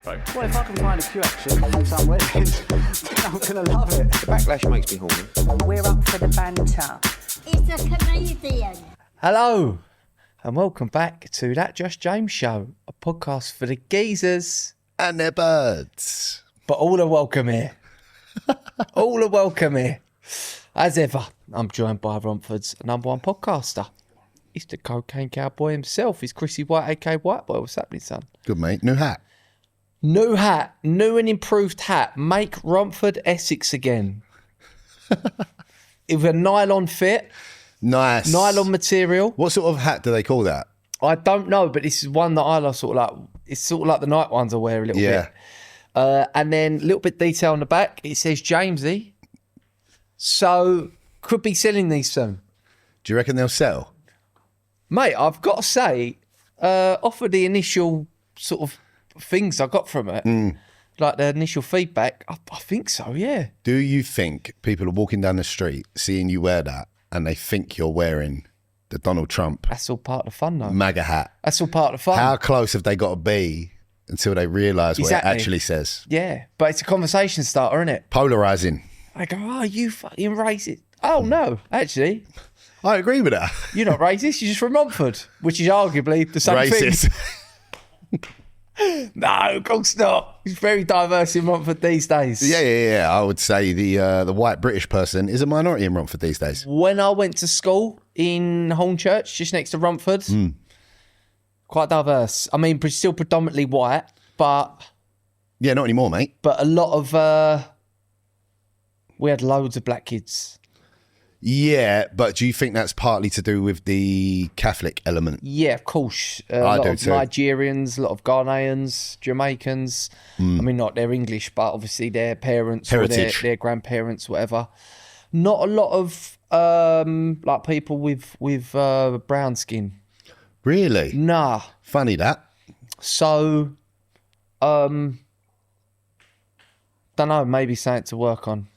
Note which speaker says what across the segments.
Speaker 1: Well, if I can find a queue action at some weddings, then I'm going to love it.
Speaker 2: The backlash makes me horny.
Speaker 3: We're up for the banter.
Speaker 4: It's a comedian.
Speaker 5: Hello, and welcome back to That Just James Show, a podcast for the geezers.
Speaker 6: And their birds.
Speaker 5: But all are welcome here. All are welcome here. As ever, I'm joined by Romford's number one podcaster. He's the cocaine cowboy himself. He's Chrissy White, aka White Boy. What's happening, son?
Speaker 6: Good, mate. New hat.
Speaker 5: New hat, new and improved hat. Make Romford Essex again. With a nylon fit.
Speaker 6: Nice.
Speaker 5: Nylon material.
Speaker 6: What sort of hat do they call that?
Speaker 5: I don't know, but this is one that I like, sort of like. It's sort of like the night ones I wear a little bit. And then a little bit detail on the back. It says Jamesy. So could be selling these soon.
Speaker 6: Do you reckon they'll sell?
Speaker 5: Mate, I've got to say, off of the initial sort of things I got from it, like the initial feedback, I think so, yeah.
Speaker 6: Do you think people are walking down the street, seeing you wear that, and they think you're wearing the Donald Trump
Speaker 5: That's all part of the fun, though.
Speaker 6: MAGA hat?
Speaker 5: That's all part of the fun.
Speaker 6: How close have they got to be until they realise what it
Speaker 5: Exactly.
Speaker 6: actually says?
Speaker 5: Yeah, but it's a conversation starter, isn't it?
Speaker 6: Polarising.
Speaker 5: I go, oh, you fucking racist. Oh, no, actually,
Speaker 6: I agree with that.
Speaker 5: you're not racist, you're just from Romford, which is arguably the same
Speaker 6: Racist.
Speaker 5: thing. No, of course not. It's very diverse in Romford these days.
Speaker 6: Yeah. I would say the white British person is a minority in Romford these days.
Speaker 5: When I went to school in Hornchurch, just next to Romford, quite diverse. I mean, still predominantly white, but
Speaker 6: Yeah, not anymore, mate.
Speaker 5: a lot of we had loads of black kids.
Speaker 6: Yeah, but do you think that's partly to do with the Catholic element?
Speaker 5: Yeah, of course. A
Speaker 6: I
Speaker 5: lot
Speaker 6: do
Speaker 5: of
Speaker 6: too.
Speaker 5: Nigerians, a lot of Ghanaians, Jamaicans. I mean, not they're English, but obviously their parents or
Speaker 6: Heritage.
Speaker 5: their grandparents, whatever. Not a lot of like people with brown skin.
Speaker 6: Really?
Speaker 5: Nah.
Speaker 6: Funny that.
Speaker 5: So, don't know, maybe something to work on.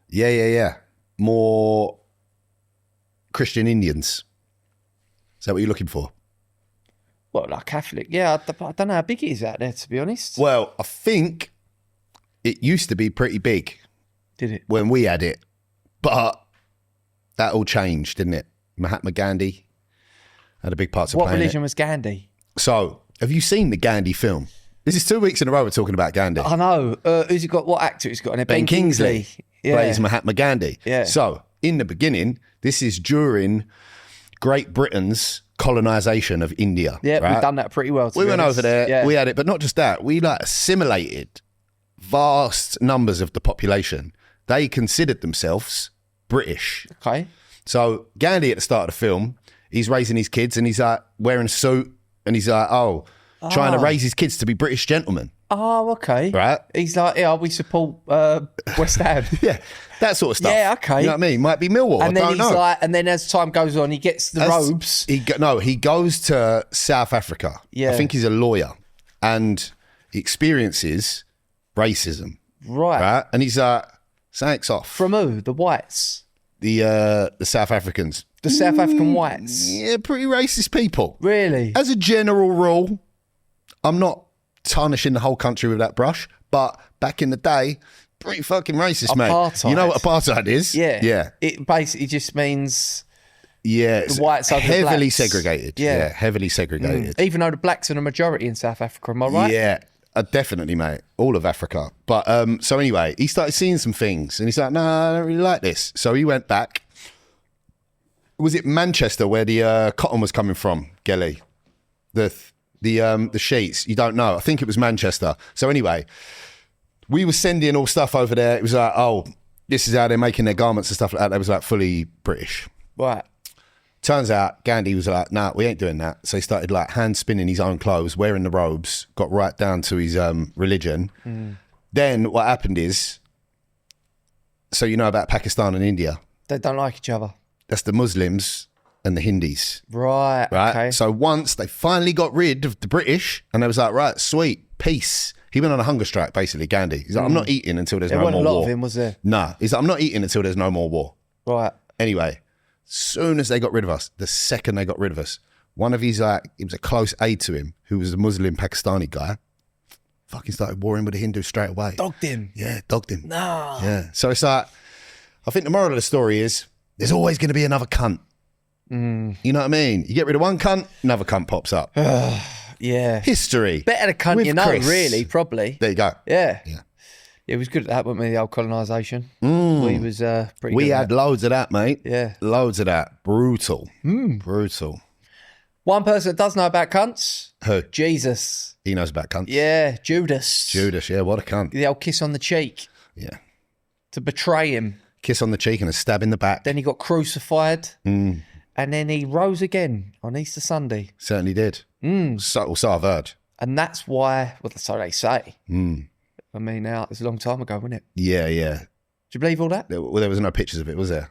Speaker 6: Yeah. More Christian Indians. Is that what you're looking for?
Speaker 5: Well, like Catholic. Yeah, I don't know how big it is out there, to be honest.
Speaker 6: Well, I think it used to be pretty big
Speaker 5: Did it?
Speaker 6: when we had it, but that all changed, didn't it? Mahatma Gandhi had a big part to
Speaker 5: What
Speaker 6: play in
Speaker 5: religion
Speaker 6: it.
Speaker 5: was Gandhi?
Speaker 6: So, have you seen the Gandhi film? This is 2 weeks in a row we're talking about Gandhi.
Speaker 5: I know. Who's he got? What actor he's got in it?
Speaker 6: Ben Kingsley
Speaker 5: Yeah.
Speaker 6: plays Mahatma Gandhi.
Speaker 5: Yeah.
Speaker 6: So, in the beginning, this is during Great Britain's colonisation of India.
Speaker 5: Yeah,
Speaker 6: right?
Speaker 5: we've done that pretty well. To
Speaker 6: We
Speaker 5: be
Speaker 6: went
Speaker 5: honest.
Speaker 6: over there,
Speaker 5: Yeah.
Speaker 6: we had it, but not just that, we like assimilated vast numbers of the population. They considered themselves British.
Speaker 5: Okay.
Speaker 6: So Gandhi at the start of the film, he's raising his kids and he's like wearing a suit and he's like, trying to raise his kids to be British gentlemen.
Speaker 5: Oh, okay.
Speaker 6: Right.
Speaker 5: He's like, yeah, we support West Ham.
Speaker 6: Yeah, that sort of stuff.
Speaker 5: Yeah, okay.
Speaker 6: You know what I mean? Might be Millwall,
Speaker 5: And
Speaker 6: I
Speaker 5: then
Speaker 6: don't
Speaker 5: he's
Speaker 6: know.
Speaker 5: like, and then as time goes on, he gets the robes.
Speaker 6: He goes to South Africa.
Speaker 5: Yeah.
Speaker 6: I think he's a lawyer and he experiences racism.
Speaker 5: Right.
Speaker 6: Right. And he's like, something's off.
Speaker 5: From who? The whites.
Speaker 6: The South Africans.
Speaker 5: The South African whites.
Speaker 6: Yeah, pretty racist people.
Speaker 5: Really?
Speaker 6: As a general rule, I'm not tarnishing the whole country with that brush, but back in the day, pretty fucking racist, mate.
Speaker 5: Apartheid.
Speaker 6: You know what apartheid is?
Speaker 5: Yeah.
Speaker 6: Yeah.
Speaker 5: It basically just means
Speaker 6: Yeah. It's
Speaker 5: the whites over the
Speaker 6: heavily
Speaker 5: blacks.
Speaker 6: segregated.
Speaker 5: Yeah.
Speaker 6: Yeah, heavily segregated.
Speaker 5: even though the blacks are the majority in South Africa, am I right?
Speaker 6: Yeah. Definitely, mate. All of Africa. But so anyway, he started seeing some things and he's like, no, I don't really like this. So he went back. Was it Manchester where the cotton was coming from, Gelly? The sheets? You don't know. I think it was Manchester. So anyway, we were sending all stuff over there. It was like, oh, this is how they're making their garments and stuff like that. They was like fully British.
Speaker 5: Right.
Speaker 6: Turns out Gandhi was like, nah, we ain't doing that. So he started like hand spinning his own clothes, wearing the robes, got right down to his religion. Then what happened is, so you know about Pakistan and India,
Speaker 5: They don't like each other.
Speaker 6: that's the Muslims and the Hindis,
Speaker 5: Right.
Speaker 6: right?
Speaker 5: Okay.
Speaker 6: So once they finally got rid of the British and they was like, right, sweet, peace. He went on a hunger strike, basically, Gandhi. He's like, I'm not eating until there's
Speaker 5: there
Speaker 6: no
Speaker 5: weren't
Speaker 6: more
Speaker 5: a lot
Speaker 6: war.
Speaker 5: of him, was there?
Speaker 6: Nah, he's like, I'm not eating until there's no more war.
Speaker 5: Right.
Speaker 6: Anyway, soon as they got rid of us, the second they got rid of us, one of his, he was a close aide to him, who was a Muslim Pakistani guy, fucking started warring with the Hindu straight away.
Speaker 5: Dogged him.
Speaker 6: Yeah, dogged him.
Speaker 5: No.
Speaker 6: Yeah. So it's like, I think the moral of the story is there's always going to be another cunt. You know what I mean? You get rid of one cunt, another cunt pops up.
Speaker 5: Yeah.
Speaker 6: History.
Speaker 5: Better to cunt
Speaker 6: With
Speaker 5: you know,
Speaker 6: Chris.
Speaker 5: really, probably.
Speaker 6: There you go.
Speaker 5: Yeah.
Speaker 6: Yeah.
Speaker 5: It was good at that, wasn't we, the old colonisation? We was pretty
Speaker 6: We
Speaker 5: good at
Speaker 6: had
Speaker 5: that.
Speaker 6: loads of that, mate.
Speaker 5: Yeah.
Speaker 6: Loads of that. Brutal. Brutal.
Speaker 5: One person that does know about cunts,
Speaker 6: Who?
Speaker 5: Jesus.
Speaker 6: He knows about cunts.
Speaker 5: Yeah, Judas.
Speaker 6: Judas, yeah, what a cunt.
Speaker 5: The old kiss on the cheek
Speaker 6: Yeah.
Speaker 5: to betray him.
Speaker 6: Kiss on the cheek and a stab in the back.
Speaker 5: Then he got crucified. And then he rose again on Easter Sunday.
Speaker 6: Certainly did. So I've heard.
Speaker 5: And that's why, well, so they say. I mean, now, it's a long time ago, wasn't it?
Speaker 6: Yeah, yeah.
Speaker 5: Do you believe all that?
Speaker 6: There was no pictures of it, was there?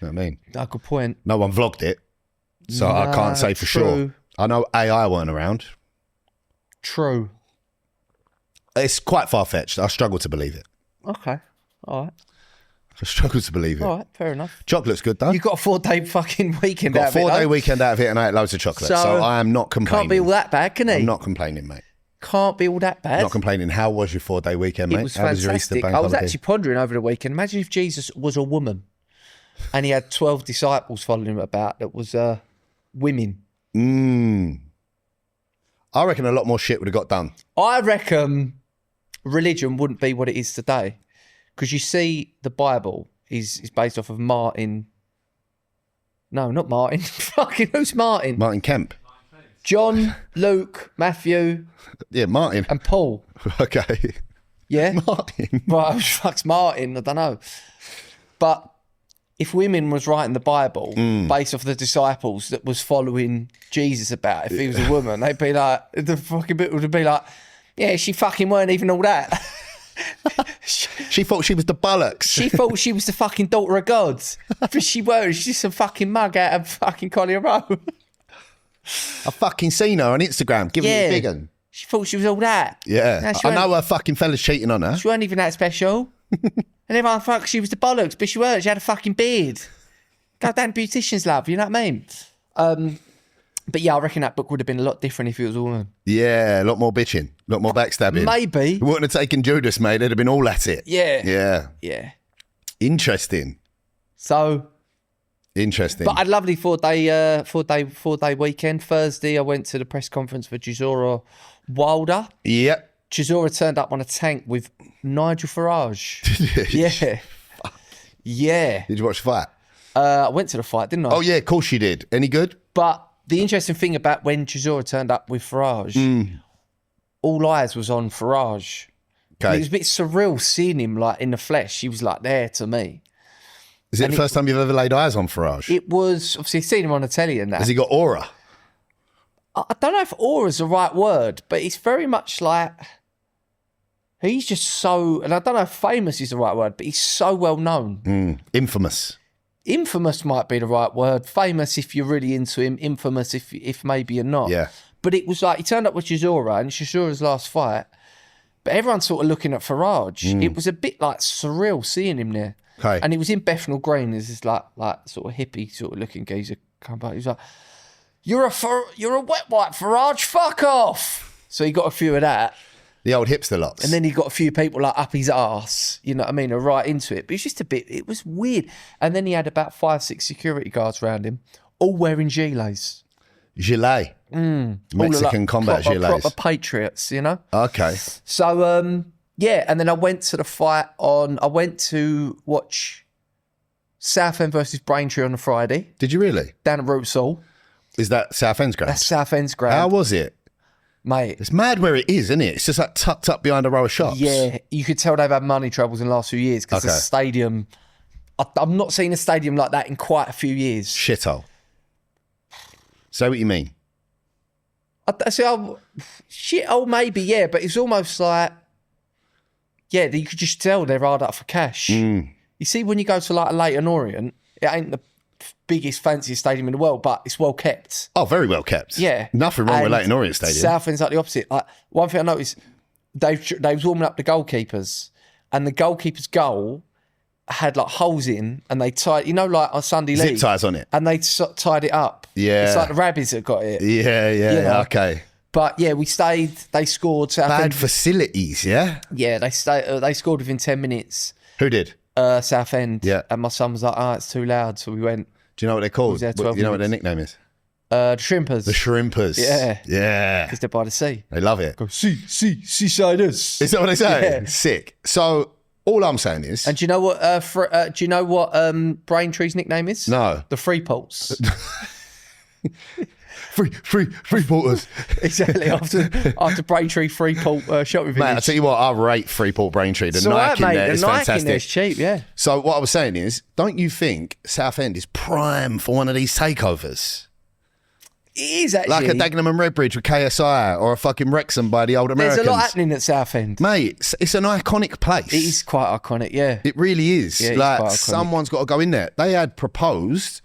Speaker 6: You know what I mean?
Speaker 5: No, good point.
Speaker 6: No one vlogged it, so I
Speaker 5: No,
Speaker 6: can't say for
Speaker 5: true.
Speaker 6: sure. I know AI weren't around.
Speaker 5: True.
Speaker 6: It's quite far-fetched. I struggle to believe it.
Speaker 5: Okay. All right.
Speaker 6: I struggle to believe it.
Speaker 5: All right. Fair enough.
Speaker 6: Chocolate's good, though.
Speaker 5: You got a 4-day fucking weekend
Speaker 6: Got
Speaker 5: out
Speaker 6: a
Speaker 5: of it,
Speaker 6: 4-day
Speaker 5: though.
Speaker 6: weekend out of it and I ate loads of chocolate. So, I am not complaining.
Speaker 5: Can't be all that bad, can he?
Speaker 6: I'm not complaining, mate.
Speaker 5: Can't be all that bad.
Speaker 6: Not complaining. How was your 4-day weekend, mate?
Speaker 5: It was
Speaker 6: How was your Easter
Speaker 5: fantastic.
Speaker 6: bank
Speaker 5: I was
Speaker 6: holiday?
Speaker 5: actually pondering over the weekend. Imagine if Jesus was a woman and he had 12 disciples following him about that was women.
Speaker 6: I reckon a lot more shit would have got done.
Speaker 5: I reckon religion wouldn't be what it is today. Because you see, the Bible is based off of Martin. No, not Martin. Fucking, who's Martin?
Speaker 6: Martin Kemp.
Speaker 5: John, Luke, Matthew,
Speaker 6: Yeah, Martin.
Speaker 5: and Paul.
Speaker 6: Okay.
Speaker 5: Yeah?
Speaker 6: Martin.
Speaker 5: Right, who the fuck's Martin? I don't know. But if women was writing the Bible based off the disciples that was following Jesus about, if he was a woman, they'd be like, the fucking bit would be like, yeah, she fucking weren't even all that.
Speaker 6: She thought she was the bollocks.
Speaker 5: She thought she was the fucking daughter of God. But she weren't. She's just a fucking mug out of fucking Collier Row.
Speaker 6: I fucking seen her on Instagram giving it a big one.
Speaker 5: She thought she was all that.
Speaker 6: Yeah.
Speaker 5: No, she
Speaker 6: I know
Speaker 5: weren't-
Speaker 6: her fucking fella's cheating on her.
Speaker 5: She weren't even that special. And everyone thought she was the bollocks, but she weren't. She had a fucking beard. Goddamn beautician's love, you know what I mean? But yeah, I reckon that book would have been a lot different if it was a woman.
Speaker 6: Yeah, a lot more bitching, a lot more backstabbing.
Speaker 5: Maybe.
Speaker 6: It wouldn't have taken Judas, mate. They'd have been all at it.
Speaker 5: Yeah.
Speaker 6: Yeah.
Speaker 5: Yeah.
Speaker 6: Interesting.
Speaker 5: So,
Speaker 6: Interesting.
Speaker 5: but I had a lovely four-day weekend. Thursday, I went to the press conference for Chisora Wilder.
Speaker 6: Yep.
Speaker 5: Chisora turned up on a tank with Nigel Farage. Yeah. Yeah.
Speaker 6: Did you watch the fight?
Speaker 5: I went to the fight, didn't I?
Speaker 6: Oh, yeah, of course you did. Any good?
Speaker 5: But the interesting thing about when Chisora turned up with Farage, all eyes was on Farage. And
Speaker 6: Okay.
Speaker 5: it was a bit surreal seeing him like in the flesh. He was like there to me.
Speaker 6: Is it the first time you've ever laid eyes on Farage?
Speaker 5: It was, obviously, seen him on the telly and that.
Speaker 6: Has he got aura?
Speaker 5: I don't know if aura is the right word, but it's very much like, he's just so, and I don't know if famous is the right word, but he's so well known.
Speaker 6: Infamous.
Speaker 5: Infamous might be the right word. Famous if you're really into him. Infamous if maybe you're not.
Speaker 6: Yeah.
Speaker 5: But it was like, he turned up with Chisora and Chisora's last fight, but everyone's sort of looking at Farage. It was a bit like surreal seeing him there.
Speaker 6: Okay.
Speaker 5: And he was in Bethnal Green. There's this like sort of hippie sort of looking geezer come back. He was like, you're a wet wipe, Farage, fuck off. So he got a few of that.
Speaker 6: The old hipster lots.
Speaker 5: And then he got a few people like up his arse, you know what I mean, are right into it. But it's just a bit, it was weird. And then he had about 5-6 security guards around him, all wearing gilets.
Speaker 6: Gilet.
Speaker 5: All
Speaker 6: Mexican
Speaker 5: like
Speaker 6: combat gilets.
Speaker 5: proper patriots, you know?
Speaker 6: Okay.
Speaker 5: So, yeah, and then I went to the fight I went to watch Southend versus Braintree on a Friday,
Speaker 6: Did you really?
Speaker 5: down at Rootsall.
Speaker 6: Is that Southend's ground?
Speaker 5: That's Southend's ground.
Speaker 6: How was it?
Speaker 5: Mate,
Speaker 6: It's mad where it is, isn't it? It's just like tucked up behind a row of shops.
Speaker 5: yeah, you could tell they've had money troubles in the last few years because the
Speaker 6: Okay.
Speaker 5: stadium, I'm not seeing a stadium like that in quite a few years.
Speaker 6: Shithole. Say what you mean.
Speaker 5: Maybe, yeah, but it's almost like, yeah, you could just tell they're hard up for cash. You see, when you go to like a Leyton Orient, it ain't the biggest, fanciest stadium in the world, but it's well kept.
Speaker 6: Oh, very well kept.
Speaker 5: Yeah.
Speaker 6: Nothing wrong with
Speaker 5: And
Speaker 6: Leyton Orient Stadium.
Speaker 5: Southend's like the opposite. Like, one thing I noticed, they was warming up the goalkeepers, and the goalkeeper's goal had like holes in, and they tied, you know, like on Sunday League.
Speaker 6: Zip ties on it.
Speaker 5: And they tied it up.
Speaker 6: Yeah.
Speaker 5: It's like the rabbits that got it.
Speaker 6: Yeah,
Speaker 5: You know.
Speaker 6: okay.
Speaker 5: But yeah, we stayed. They scored.
Speaker 6: Bad facilities, yeah?
Speaker 5: Yeah, they stayed. They scored within 10 minutes.
Speaker 6: Who did?
Speaker 5: Southend.
Speaker 6: Yeah.
Speaker 5: And my son was like, "Oh, it's too loud." So we went.
Speaker 6: Do you know what they're called?
Speaker 5: Was there
Speaker 6: You
Speaker 5: 12
Speaker 6: know what their
Speaker 5: minutes?
Speaker 6: nickname is?
Speaker 5: The Shrimpers.
Speaker 6: The Shrimpers.
Speaker 5: Yeah.
Speaker 6: Yeah.
Speaker 5: Because they're by the sea.
Speaker 6: They love it.
Speaker 5: Go seasiders.
Speaker 6: Is that what they say?
Speaker 5: Yeah.
Speaker 6: Sick. So all I'm saying is...
Speaker 5: And do you know what? Do you know what Braintree's nickname is?
Speaker 6: No.
Speaker 5: The Freeports.
Speaker 6: Free porters.
Speaker 5: Exactly. After Braintree Freeport shopping village.
Speaker 6: Mate, I tell you what, I rate Freeport Braintree. The
Speaker 5: So
Speaker 6: Nike in there is
Speaker 5: the Nike
Speaker 6: fantastic.
Speaker 5: in there is cheap, yeah.
Speaker 6: So what I was saying is, don't you think Southend is prime for one of these takeovers?
Speaker 5: It is actually.
Speaker 6: Like a Dagenham and Redbridge with KSI or a fucking Wrexham by the old Americans.
Speaker 5: There's a lot happening at Southend.
Speaker 6: Mate, it's an iconic place.
Speaker 5: It is quite iconic, yeah.
Speaker 6: It really is.
Speaker 5: Yeah, it is
Speaker 6: like
Speaker 5: quite iconic.
Speaker 6: someone's got to go in there. They had proposed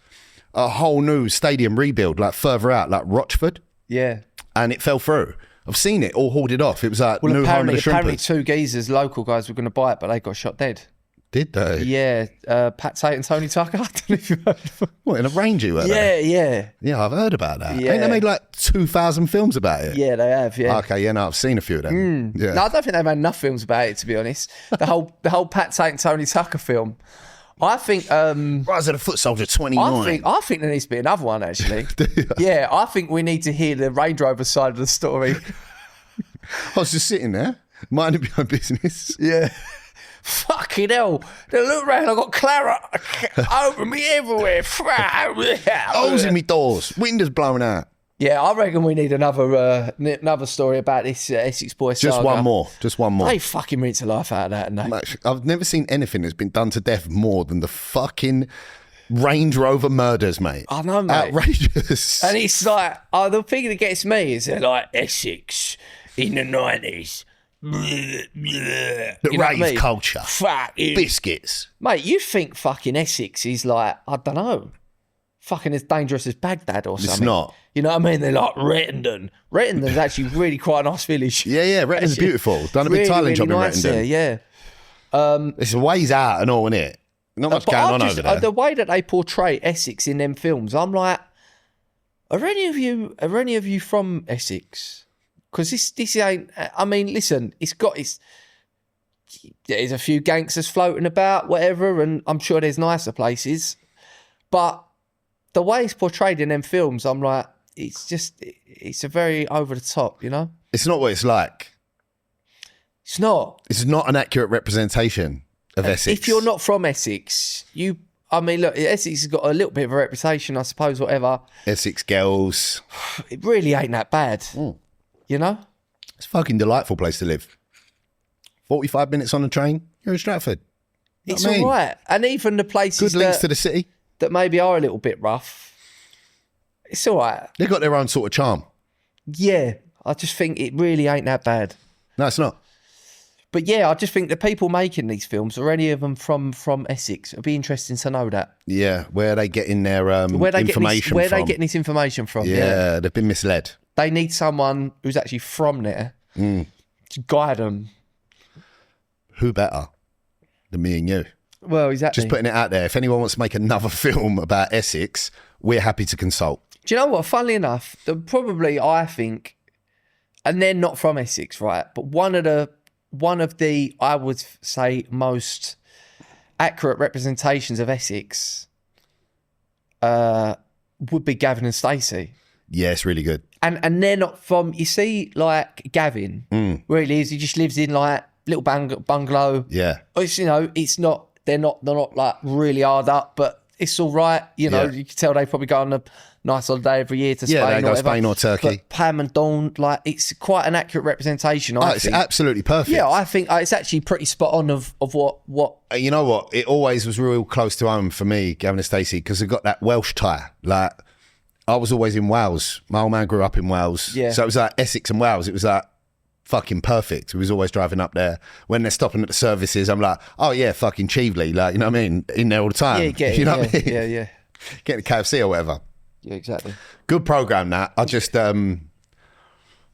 Speaker 6: a whole new stadium rebuild, like further out, like Rochford,
Speaker 5: Yeah.
Speaker 6: and it fell through. I've seen it all hoarded off. It was like new home of the
Speaker 5: apparently
Speaker 6: Shrimpers.
Speaker 5: 2 geezers, local guys, were going to buy it, but they got shot dead.
Speaker 6: Did they?
Speaker 5: Yeah. Pat Tate and Tony Tucker. I don't know if you've heard of them.
Speaker 6: What, in a Rangy, were they?
Speaker 5: Yeah.
Speaker 6: Yeah, I've heard about that.
Speaker 5: Yeah.
Speaker 6: Ain't they made like 2,000 films about it?
Speaker 5: Yeah, they have, yeah.
Speaker 6: Okay, yeah, no, I've seen a few of them. Yeah.
Speaker 5: No, I don't think they've had enough films about it, to be honest. The whole Pat Tate and Tony Tucker film. I think
Speaker 6: Rise of the Foot Soldier 29.
Speaker 5: I think there needs to be another one, actually. Yeah, I think we need to hear the Range Rover side of the story.
Speaker 6: I was just sitting there, minding my own business.
Speaker 5: Yeah. Fucking hell. They look round, I got claret over me everywhere.
Speaker 6: Holes in me doors, windows blowing out.
Speaker 5: Yeah, I reckon we need another story about this Essex boy saga.
Speaker 6: Just one more.
Speaker 5: They fucking rinse the life out of that, and they.
Speaker 6: Mate, I've never seen anything that's been done to death more than the fucking Range Rover murders, mate.
Speaker 5: I know, mate.
Speaker 6: Outrageous.
Speaker 5: And it's like, the thing that gets me is they're like Essex in the 90s.
Speaker 6: The
Speaker 5: You know what I
Speaker 6: rave
Speaker 5: mean?
Speaker 6: culture.
Speaker 5: Fucking
Speaker 6: Biscuits.
Speaker 5: mate, you think fucking Essex is like, I don't know, fucking as dangerous as Baghdad or something.
Speaker 6: It's not.
Speaker 5: You know what I mean? They're like Rettendon. Rettenden's actually really quite a nice village.
Speaker 6: Yeah, Rettenden's beautiful. Done a big tiling job in
Speaker 5: nice
Speaker 6: Rettendon.
Speaker 5: there, yeah.
Speaker 6: It's a ways out and all, isn't it? Not much going on over there.
Speaker 5: The way that they portray Essex in them films, I'm like, are any of you from Essex? Because this ain't. I mean, listen, there's a few gangsters floating about, whatever, and I'm sure there's nicer places, but the way it's portrayed in them films, I'm like, it's a very over the top, you know.
Speaker 6: It's not what it's like.
Speaker 5: It's not.
Speaker 6: It's not an accurate representation of Essex.
Speaker 5: If you're not from Essex, I mean, look, Essex has got a little bit of a reputation, I suppose, whatever.
Speaker 6: Essex girls.
Speaker 5: It really ain't that bad, you know?
Speaker 6: It's a fucking delightful place to live. 45 minutes on the train, you're in Stratford. You know
Speaker 5: It's
Speaker 6: what I mean?
Speaker 5: all right. And even the places
Speaker 6: Good links to the city.
Speaker 5: that maybe are a little bit rough, it's all right.
Speaker 6: They've got their own sort of charm.
Speaker 5: Yeah, I just think it really ain't that bad.
Speaker 6: No, it's not.
Speaker 5: But yeah, I just think the people making these films, are any of them from Essex? It'd be interesting to know that.
Speaker 6: Yeah, where are they getting their information from?
Speaker 5: Where they getting this information from?
Speaker 6: Yeah, they've been misled.
Speaker 5: They need someone who's actually from there to guide them.
Speaker 6: Who better than me and you?
Speaker 5: Well, exactly.
Speaker 6: Just putting it out there. If anyone wants to make another film about Essex, we're happy to consult.
Speaker 5: Do you know what? Funnily enough, probably I think, and they're not from Essex, right? But one of the I would say most accurate representations of Essex would be Gavin and Stacey.
Speaker 6: Yeah, it's really good.
Speaker 5: And they're not from, you see, like Gavin, where he lives, he just lives in like little bungalow.
Speaker 6: Yeah.
Speaker 5: It's, you know, it's not, they're not like really hard up, but it's all right. You know,
Speaker 6: Yeah.
Speaker 5: you can tell they probably go on a nice holiday every year to Spain.
Speaker 6: Yeah, they go
Speaker 5: or whatever.
Speaker 6: Spain or Turkey.
Speaker 5: But Pam and Dawn, like, it's quite an accurate representation. I
Speaker 6: It's
Speaker 5: think.
Speaker 6: absolutely perfect.
Speaker 5: Yeah, I think it's actually pretty spot on of what.
Speaker 6: You know what? It always was real close to home for me, Gavin and Stacey, because they've got that Welsh tie. Like, I was always in Wales. My old man grew up in Wales.
Speaker 5: Yeah.
Speaker 6: So it was like Essex and Wales. It was like fucking perfect. We was always driving up there. When they're stopping at the services, I'm like, oh yeah, fucking Cheveley. Like, you know what I mean? In there all the time.
Speaker 5: Yeah, get it.
Speaker 6: You know
Speaker 5: yeah,
Speaker 6: what I mean?
Speaker 5: yeah.
Speaker 6: Getting a KFC or whatever.
Speaker 5: Yeah, exactly.
Speaker 6: Good program, that. I just, I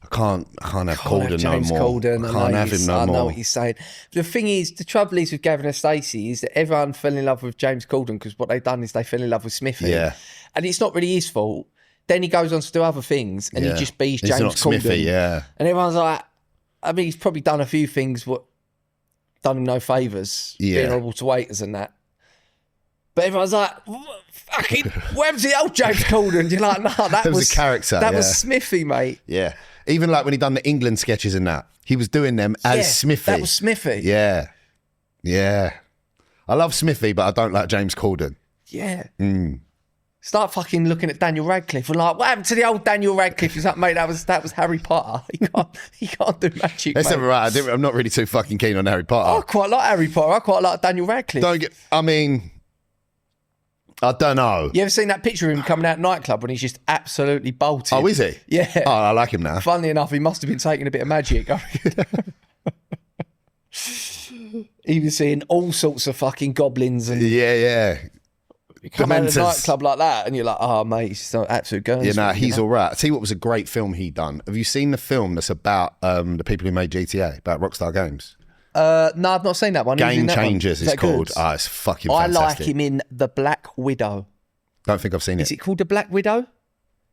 Speaker 6: can't have Corden no
Speaker 5: James
Speaker 6: more.
Speaker 5: Corden,
Speaker 6: I can't have him no
Speaker 5: I know
Speaker 6: more.
Speaker 5: what you're saying. The thing is, the trouble is with Gavin and Stacey is that everyone fell in love with James Corden because what they've done is they fell in love with Smithy.
Speaker 6: Yeah.
Speaker 5: And it's not really his fault. then he goes on to do other things, and he just bees James
Speaker 6: not
Speaker 5: Corden.
Speaker 6: Smithy, yeah.
Speaker 5: And everyone's like, I mean, he's probably done a few things what done him no favours, being horrible to waiters and that. But everyone's like, fucking, where's the old James Corden? And you're like, no, that
Speaker 6: was a character.
Speaker 5: That was Smithy, mate.
Speaker 6: Yeah. Even like when he done the England sketches and that, he was doing them as Smithy.
Speaker 5: That was Smithy.
Speaker 6: Yeah. Yeah. I love Smithy, but I don't like James Corden.
Speaker 5: Yeah. Start fucking looking at Daniel Radcliffe and like, what happened to the old Daniel Radcliffe? He's like, mate, that was Harry Potter. He can't do magic.
Speaker 6: That's never right. I'm not really too fucking keen on Harry Potter.
Speaker 5: I quite like Harry Potter. I quite like Daniel Radcliffe.
Speaker 6: I don't know.
Speaker 5: You ever seen that picture of him coming out of nightclub when he's just absolutely bolted?
Speaker 6: Oh, is he?
Speaker 5: Yeah.
Speaker 6: Oh, I like him now.
Speaker 5: Funnily enough, he must have been taking a bit of magic. He was seeing all sorts of fucking goblins and
Speaker 6: Yeah.
Speaker 5: you come out of a
Speaker 6: Dementors.
Speaker 5: nightclub like that and you're like, oh mate, he's an absolute guns.
Speaker 6: Yeah, nah, he's all right. I tell you what was a great film he done. Have you seen the film that's about the people who made GTA, about Rockstar Games?
Speaker 5: No, I've not seen that one. Who's in
Speaker 6: Game
Speaker 5: that one?
Speaker 6: Changers
Speaker 5: Is
Speaker 6: it's
Speaker 5: that
Speaker 6: called.
Speaker 5: good?
Speaker 6: Ah, it's fucking
Speaker 5: I
Speaker 6: fantastic.
Speaker 5: like him in The Black Widow.
Speaker 6: Don't think I've seen
Speaker 5: Is
Speaker 6: it.
Speaker 5: it called The Black Widow?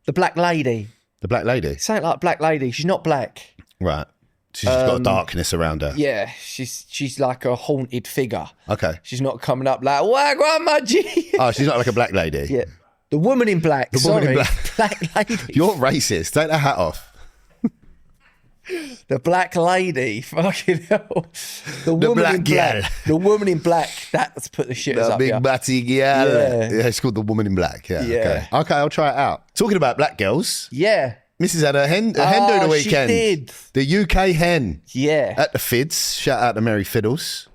Speaker 5: The Black Lady.
Speaker 6: The Black Lady?
Speaker 5: Something like Black Lady. She's not black.
Speaker 6: Right. She's just got a darkness around her.
Speaker 5: Yeah, she's like a haunted figure.
Speaker 6: Okay.
Speaker 5: She's not coming up like, wagwan my G.
Speaker 6: Oh, she's not like a black lady?
Speaker 5: Yeah. The Woman in Black.
Speaker 6: The Woman in
Speaker 5: Black Lady.
Speaker 6: You're racist. Take the hat off.
Speaker 5: The Black Lady. Fucking hell. The Woman
Speaker 6: Black
Speaker 5: in Black.
Speaker 6: girl.
Speaker 5: The Woman in Black. That's put the shitters
Speaker 6: The
Speaker 5: up
Speaker 6: big
Speaker 5: here.
Speaker 6: batty girl.
Speaker 5: Yeah.
Speaker 6: Yeah, it's called The Woman in Black. Yeah.
Speaker 5: Yeah.
Speaker 6: Okay, I'll try it out. Talking about black girls,
Speaker 5: Yeah.
Speaker 6: Mrs. had a hen do the
Speaker 5: Oh,
Speaker 6: weekend.
Speaker 5: she did.
Speaker 6: The UK hen.
Speaker 5: Yeah.
Speaker 6: At the Fids. Shout out to Mary Fiddles.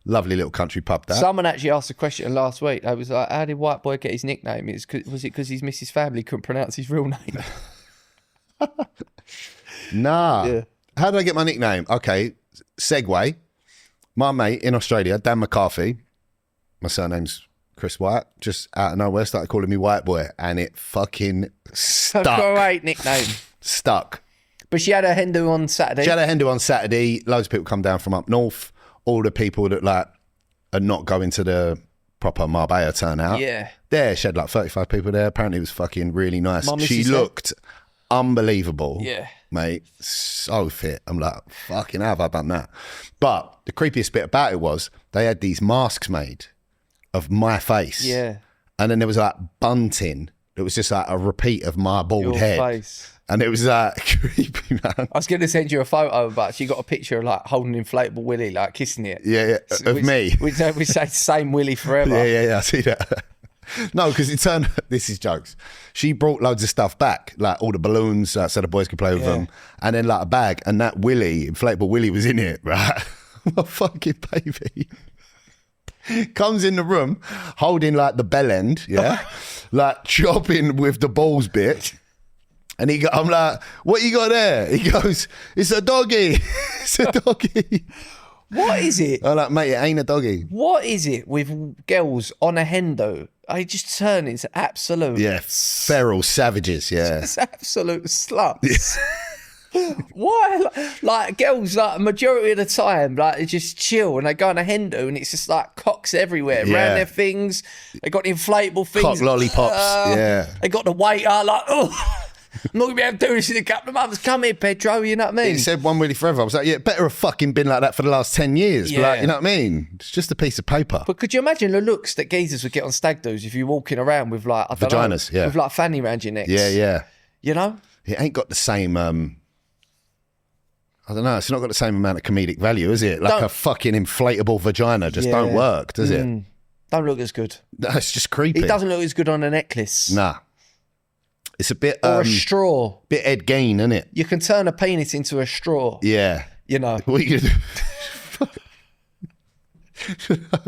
Speaker 6: Lovely little country pub, that.
Speaker 5: Someone actually asked a question last week. I was like, how did White Boy get his nickname? Was it because his missus' family couldn't pronounce his real name?
Speaker 6: Nah.
Speaker 5: Yeah.
Speaker 6: How did I get my nickname? Okay, segue. My mate in Australia, Dan McCarthy, my surname's Chris White, just out of nowhere started calling me White Boy, and it fucking stuck.
Speaker 5: Great nickname.
Speaker 6: Stuck.
Speaker 5: But she had a hen do on Saturday.
Speaker 6: She had a hen do on Saturday. Loads of people come down from up north. All the people that like are not going to the proper Marbella turnout.
Speaker 5: Yeah.
Speaker 6: There, she had like 35 people there. Apparently it was fucking really nice.
Speaker 5: My
Speaker 6: She
Speaker 5: missus said-
Speaker 6: looked unbelievable.
Speaker 5: Yeah.
Speaker 6: Mate, so fit. I'm like, fucking how have I done that? But the creepiest bit about it was they had these masks made of my face.
Speaker 5: Yeah.
Speaker 6: And then there was like bunting. It was just like a repeat of my bald
Speaker 5: Your
Speaker 6: head.
Speaker 5: face.
Speaker 6: And it was like creepy, man.
Speaker 5: I was going to send you a photo, but she got a picture of like holding an inflatable willy, like kissing it.
Speaker 6: Yeah, of me.
Speaker 5: We say same willy forever.
Speaker 6: Yeah, I see that. No, because it turned, this is jokes. She brought loads of stuff back, like all the balloons, so the boys could play with them, and then like a bag, and that willy, inflatable willy was in it, right? My fucking baby comes in the room holding like the bell end, yeah, like chopping with the balls bit. And I'm like, what you got there? He goes, it's a doggy. It's a doggy.
Speaker 5: What is it?
Speaker 6: I'm like, mate, it ain't a doggy.
Speaker 5: What is it with girls on a hendo? I just turn into absolute.
Speaker 6: Yeah, feral savages, yeah.
Speaker 5: It's absolute sluts. Why? Like girls, like majority of the time, like they just chill and they go on a hendo and it's just like cocks everywhere
Speaker 6: Yeah.
Speaker 5: around their things. They got the inflatable things.
Speaker 6: Cock lollipops, yeah.
Speaker 5: They got the waiter like, oh, I'm not gonna be able to do this in a couple of months. Come here, Pedro. You know what I mean?
Speaker 6: It said one willy forever. I was like, yeah, it better have fucking been like that for the last 10 years. But
Speaker 5: Yeah.
Speaker 6: like, you know what I mean? It's just a piece of paper.
Speaker 5: But could you imagine the looks that geezers would get on stag do's if you're walking around with like, I don't
Speaker 6: Vaginas,
Speaker 5: know,
Speaker 6: yeah.
Speaker 5: with like fanny around your neck?
Speaker 6: Yeah.
Speaker 5: You know?
Speaker 6: It ain't got the same, I don't know, it's not got the same amount of comedic value, is it? Like
Speaker 5: Don't-
Speaker 6: a fucking inflatable vagina just
Speaker 5: Yeah.
Speaker 6: don't work, does it?
Speaker 5: Don't look as good.
Speaker 6: That's just creepy.
Speaker 5: It doesn't look as good on a necklace.
Speaker 6: Nah. It's a bit,
Speaker 5: Or a straw.
Speaker 6: bit Ed Gein, isn't it?
Speaker 5: You can turn a penis into a straw.
Speaker 6: Yeah.
Speaker 5: You know.
Speaker 6: What are you gonna do?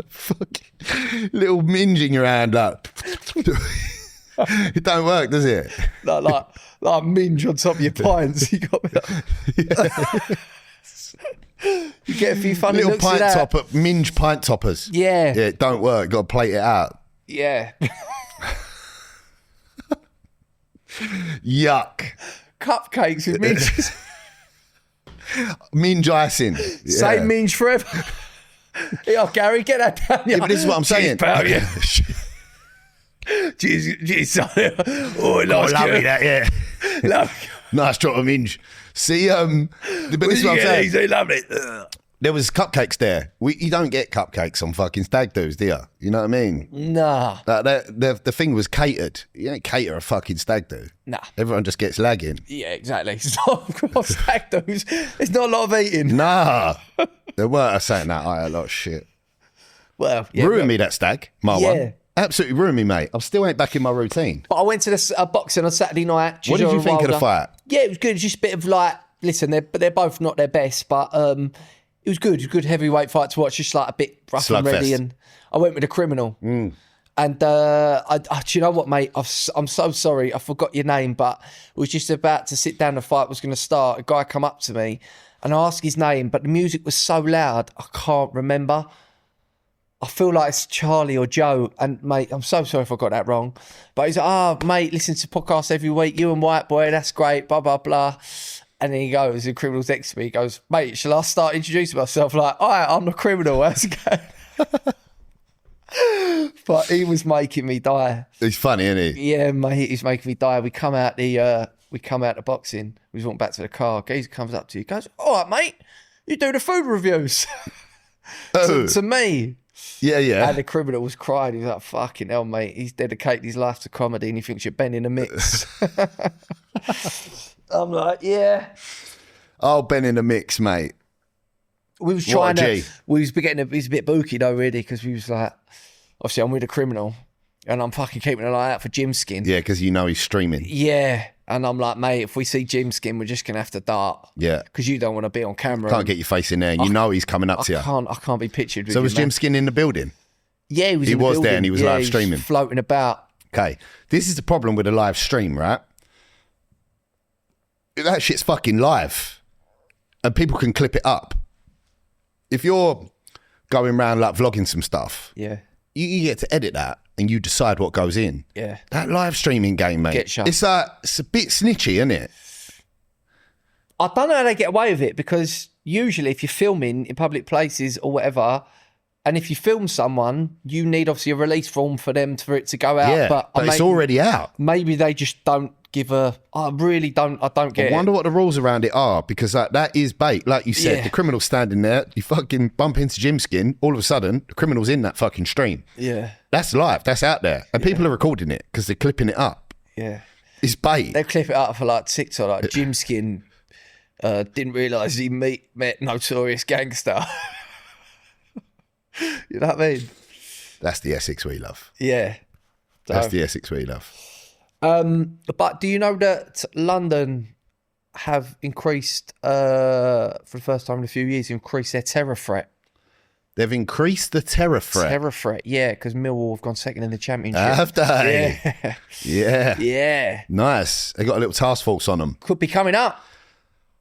Speaker 6: Fuck. Little minge in your hand up. It don't work, does it?
Speaker 5: Like minge on top of your pints. You got You get a few funny
Speaker 6: Little
Speaker 5: looks
Speaker 6: pint
Speaker 5: at that.
Speaker 6: topper, minge pint toppers.
Speaker 5: Yeah.
Speaker 6: Yeah, it don't work. Got to plate it out.
Speaker 5: Yeah.
Speaker 6: Yuck.
Speaker 5: Cupcakes with minges.
Speaker 6: Minge icing. Yeah.
Speaker 5: Same minge forever. Yeah, Gary, get that down.
Speaker 6: Yeah, but this is what I'm saying.
Speaker 5: Cheers, pal, yeah. Jeez, sorry. Oh,
Speaker 6: Oh, lovely that, yeah. Nice drop of minge. See, but this is what I'm saying.
Speaker 5: Lovely.
Speaker 6: There was cupcakes there. You don't get cupcakes on fucking stag do's, do you? You know what I mean?
Speaker 5: Nah.
Speaker 6: The thing was catered. You don't cater a fucking stag do.
Speaker 5: Nah.
Speaker 6: Everyone just gets lagging.
Speaker 5: Yeah, exactly. It's not across stag do's. It's not a lot of eating.
Speaker 6: Nah. There were, I saying that, I ate a lot of shit.
Speaker 5: Well, yeah.
Speaker 6: Ruined me, that stag, my
Speaker 5: Yeah.
Speaker 6: one. Absolutely ruined me, mate. I still ain't back in my routine.
Speaker 5: But I went to the boxing on Saturday night.
Speaker 6: What did you think of the fight?
Speaker 5: Yeah, it was good. It's just a bit of like, listen, they're both not their best, but it was good. It was a good heavyweight fight to watch, just like a bit rough and ready.
Speaker 6: Slugfest.
Speaker 5: And I went with a criminal. And do you know what, mate? I'm so sorry. I forgot your name, but we was just about to sit down. The fight was going to start. A guy come up to me and I asked his name, but the music was so loud, I can't remember. I feel like it's Charlie or Joe. And, mate, I'm so sorry if I got that wrong. But he's like, mate, listen to podcasts every week. You and White Boy, that's great, blah, blah, blah. And then he goes, the criminal's next to me, he goes, mate, shall I start introducing myself? Like, all right, I'm the criminal. How's it going? But he was making me die.
Speaker 6: It's funny, isn't he?
Speaker 5: Yeah, mate, he's making me die. We come out the boxing. We was walking back to the car. Geezer comes up to you, goes, all right, mate, you do the food reviews. to me.
Speaker 6: Yeah.
Speaker 5: And the criminal was crying. He was like, fucking hell, mate. He's dedicated his life to comedy and he thinks you're Ben in the mix. I'm like, yeah.
Speaker 6: Oh, Ben in the mix, mate.
Speaker 5: We was
Speaker 6: What a
Speaker 5: trying to,
Speaker 6: G.
Speaker 5: we was getting a bit booky though, really, because we was like, obviously I'm with a criminal and I'm fucking keeping an eye out for Jim Skin.
Speaker 6: Yeah, because you know he's streaming.
Speaker 5: Yeah. And I'm like, mate, if we see Jim Skin, we're just going to have to dart.
Speaker 6: Yeah.
Speaker 5: Because you don't want to be on camera.
Speaker 6: Can't get your face in there and you know he's coming up to you.
Speaker 5: I can't be pictured with
Speaker 6: So
Speaker 5: you,
Speaker 6: was
Speaker 5: man.
Speaker 6: Jim Skin in the building?
Speaker 5: Yeah, he was
Speaker 6: He
Speaker 5: in the
Speaker 6: was there
Speaker 5: building.
Speaker 6: and he was live streaming.
Speaker 5: Floating about.
Speaker 6: Okay. This is the problem with a live stream, right? That shit's fucking live. And people can clip it up. If you're going around like vlogging some stuff,
Speaker 5: Yeah.
Speaker 6: you get to edit that and you decide what goes in.
Speaker 5: Yeah.
Speaker 6: That live streaming game, mate.
Speaker 5: Get shut.
Speaker 6: It's a bit snitchy, isn't it?
Speaker 5: I don't know how they get away with it because usually if you're filming in public places or whatever, and if you film someone, you need obviously a release form for it to go out.
Speaker 6: Yeah,
Speaker 5: but
Speaker 6: it's already out.
Speaker 5: Maybe they just don't give a. I don't get
Speaker 6: I wonder
Speaker 5: it.
Speaker 6: what the rules around it are because that is bait. Like you said,
Speaker 5: Yeah.
Speaker 6: the criminal's standing there. You fucking bump into Jim Skin. All of a sudden, the criminal's in that fucking stream.
Speaker 5: Yeah.
Speaker 6: That's live. That's out there. And people are recording it because they're clipping it up.
Speaker 5: Yeah.
Speaker 6: It's bait.
Speaker 5: They clip it up for like TikTok. Like Jim Skin didn't realise he met Notorious Gangster. You know what I mean?
Speaker 6: That's the Essex we love.
Speaker 5: Yeah.
Speaker 6: That's the Essex we love.
Speaker 5: But do you know that London have increased, for the first time in a few years, increased their terror threat?
Speaker 6: They've increased the terror threat.
Speaker 5: Terror threat, yeah, because Millwall have gone second in the championship.
Speaker 6: Have they?
Speaker 5: Yeah.
Speaker 6: Yeah.
Speaker 5: Yeah.
Speaker 6: Nice. They got a little task force on them.
Speaker 5: Could be coming up.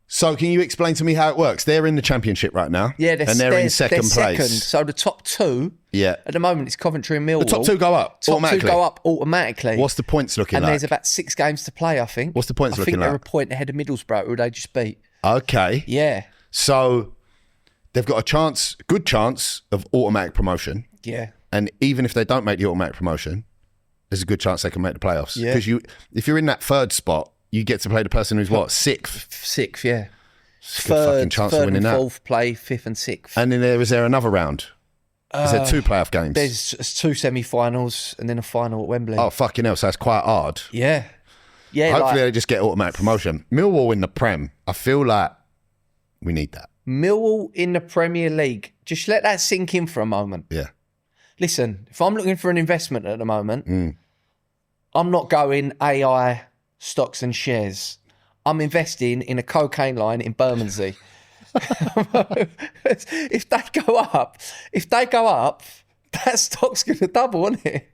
Speaker 6: So can you explain to me how it works? They're in the championship right now.
Speaker 5: Yeah,
Speaker 6: and they're in second
Speaker 5: they're
Speaker 6: place.
Speaker 5: So the top two,
Speaker 6: Yeah.
Speaker 5: at the moment, it's Coventry and Millwall.
Speaker 6: The top two go up
Speaker 5: Top
Speaker 6: automatically.
Speaker 5: two go up automatically.
Speaker 6: What's the points looking
Speaker 5: and
Speaker 6: like?
Speaker 5: there's about 6 games to play, I think.
Speaker 6: What's the points
Speaker 5: I
Speaker 6: looking
Speaker 5: think they're
Speaker 6: like?
Speaker 5: a point ahead of Middlesbrough, who they just beat.
Speaker 6: Okay.
Speaker 5: Yeah.
Speaker 6: So they've got a good chance of automatic promotion.
Speaker 5: Yeah.
Speaker 6: And even if they don't make the automatic promotion, there's a good chance they can make the playoffs.
Speaker 5: Yeah.
Speaker 6: Because if you're in that third spot, you get to play the person who's what? Sixth.
Speaker 5: 6th, yeah.
Speaker 6: It's a good fucking chance of winning
Speaker 5: and
Speaker 6: that.
Speaker 5: 4th play 5th and 6th.
Speaker 6: And then is there another round? Is there 2 playoff games?
Speaker 5: There's 2 semi-finals and then a final at Wembley.
Speaker 6: Oh, fucking hell. So that's quite hard.
Speaker 5: Yeah. Yeah.
Speaker 6: Hopefully
Speaker 5: like
Speaker 6: they just get automatic promotion. Millwall in the Prem. I feel like we need that.
Speaker 5: Millwall in the Premier League. Just let that sink in for a moment.
Speaker 6: Yeah.
Speaker 5: Listen, if I'm looking for an investment at the moment, I'm not going AI stocks and shares. I'm investing in a cocaine line in Bermondsey. If they go up, that stock's going to double, isn't it?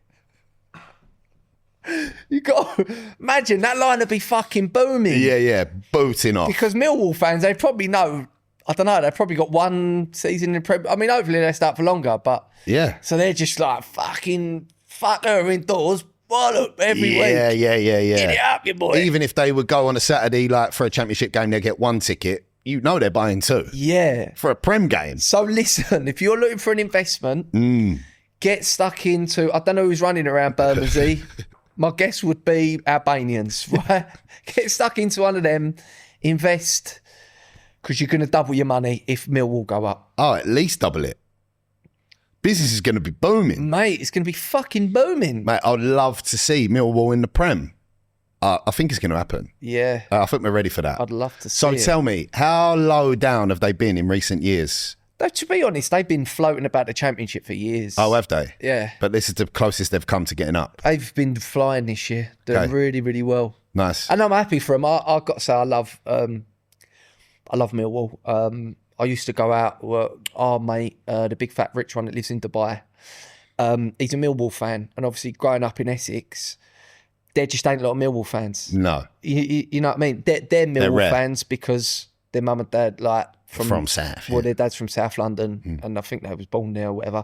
Speaker 5: You got to imagine that line would be fucking booming.
Speaker 6: Yeah. Booting off.
Speaker 5: Because Millwall fans, they probably know. I don't know. They've probably got 1 season in Premier. I mean, hopefully they start for longer. But
Speaker 6: Yeah.
Speaker 5: so they're just like fucking fuck her indoors. What every week?
Speaker 6: Yeah.
Speaker 5: Get it up, you boy.
Speaker 6: Even if they would go on a Saturday, like for a championship game, they get 1 ticket. You know they're buying 2
Speaker 5: Yeah.
Speaker 6: for a Prem game.
Speaker 5: So listen, if you're looking for an investment, get stuck into, I don't know who's running around Bermondsey. My guess would be Albanians, right? Get stuck into one of them, invest, because you're going to double your money if Millwall go up.
Speaker 6: Oh, at least double it. Business is going to be booming.
Speaker 5: Mate, it's going to be fucking booming.
Speaker 6: Mate, I'd love to see Millwall in the Prem. I think it's going to happen.
Speaker 5: Yeah.
Speaker 6: I think we're ready for that.
Speaker 5: I'd love to see
Speaker 6: So
Speaker 5: it.
Speaker 6: tell me, how low down have they been in recent years?
Speaker 5: Though, to be honest, they've been floating about the Championship for years.
Speaker 6: Oh, have they?
Speaker 5: Yeah.
Speaker 6: But this is the closest they've come to getting up.
Speaker 5: They've been flying this year. Doing
Speaker 6: Okay.
Speaker 5: really, really well.
Speaker 6: Nice.
Speaker 5: And I'm happy for them. I've got to say, I love Millwall. I used to go out, our mate, the big fat rich one that lives in Dubai, he's a Millwall fan. And obviously growing up in Essex, there just ain't a lot of Millwall fans.
Speaker 6: No.
Speaker 5: You know what I mean? They're Millwall
Speaker 6: rare.
Speaker 5: fans because their mum and dad, like,
Speaker 6: From South,
Speaker 5: Well,
Speaker 6: yeah.
Speaker 5: their dad's from South London, and I think they was born there or whatever.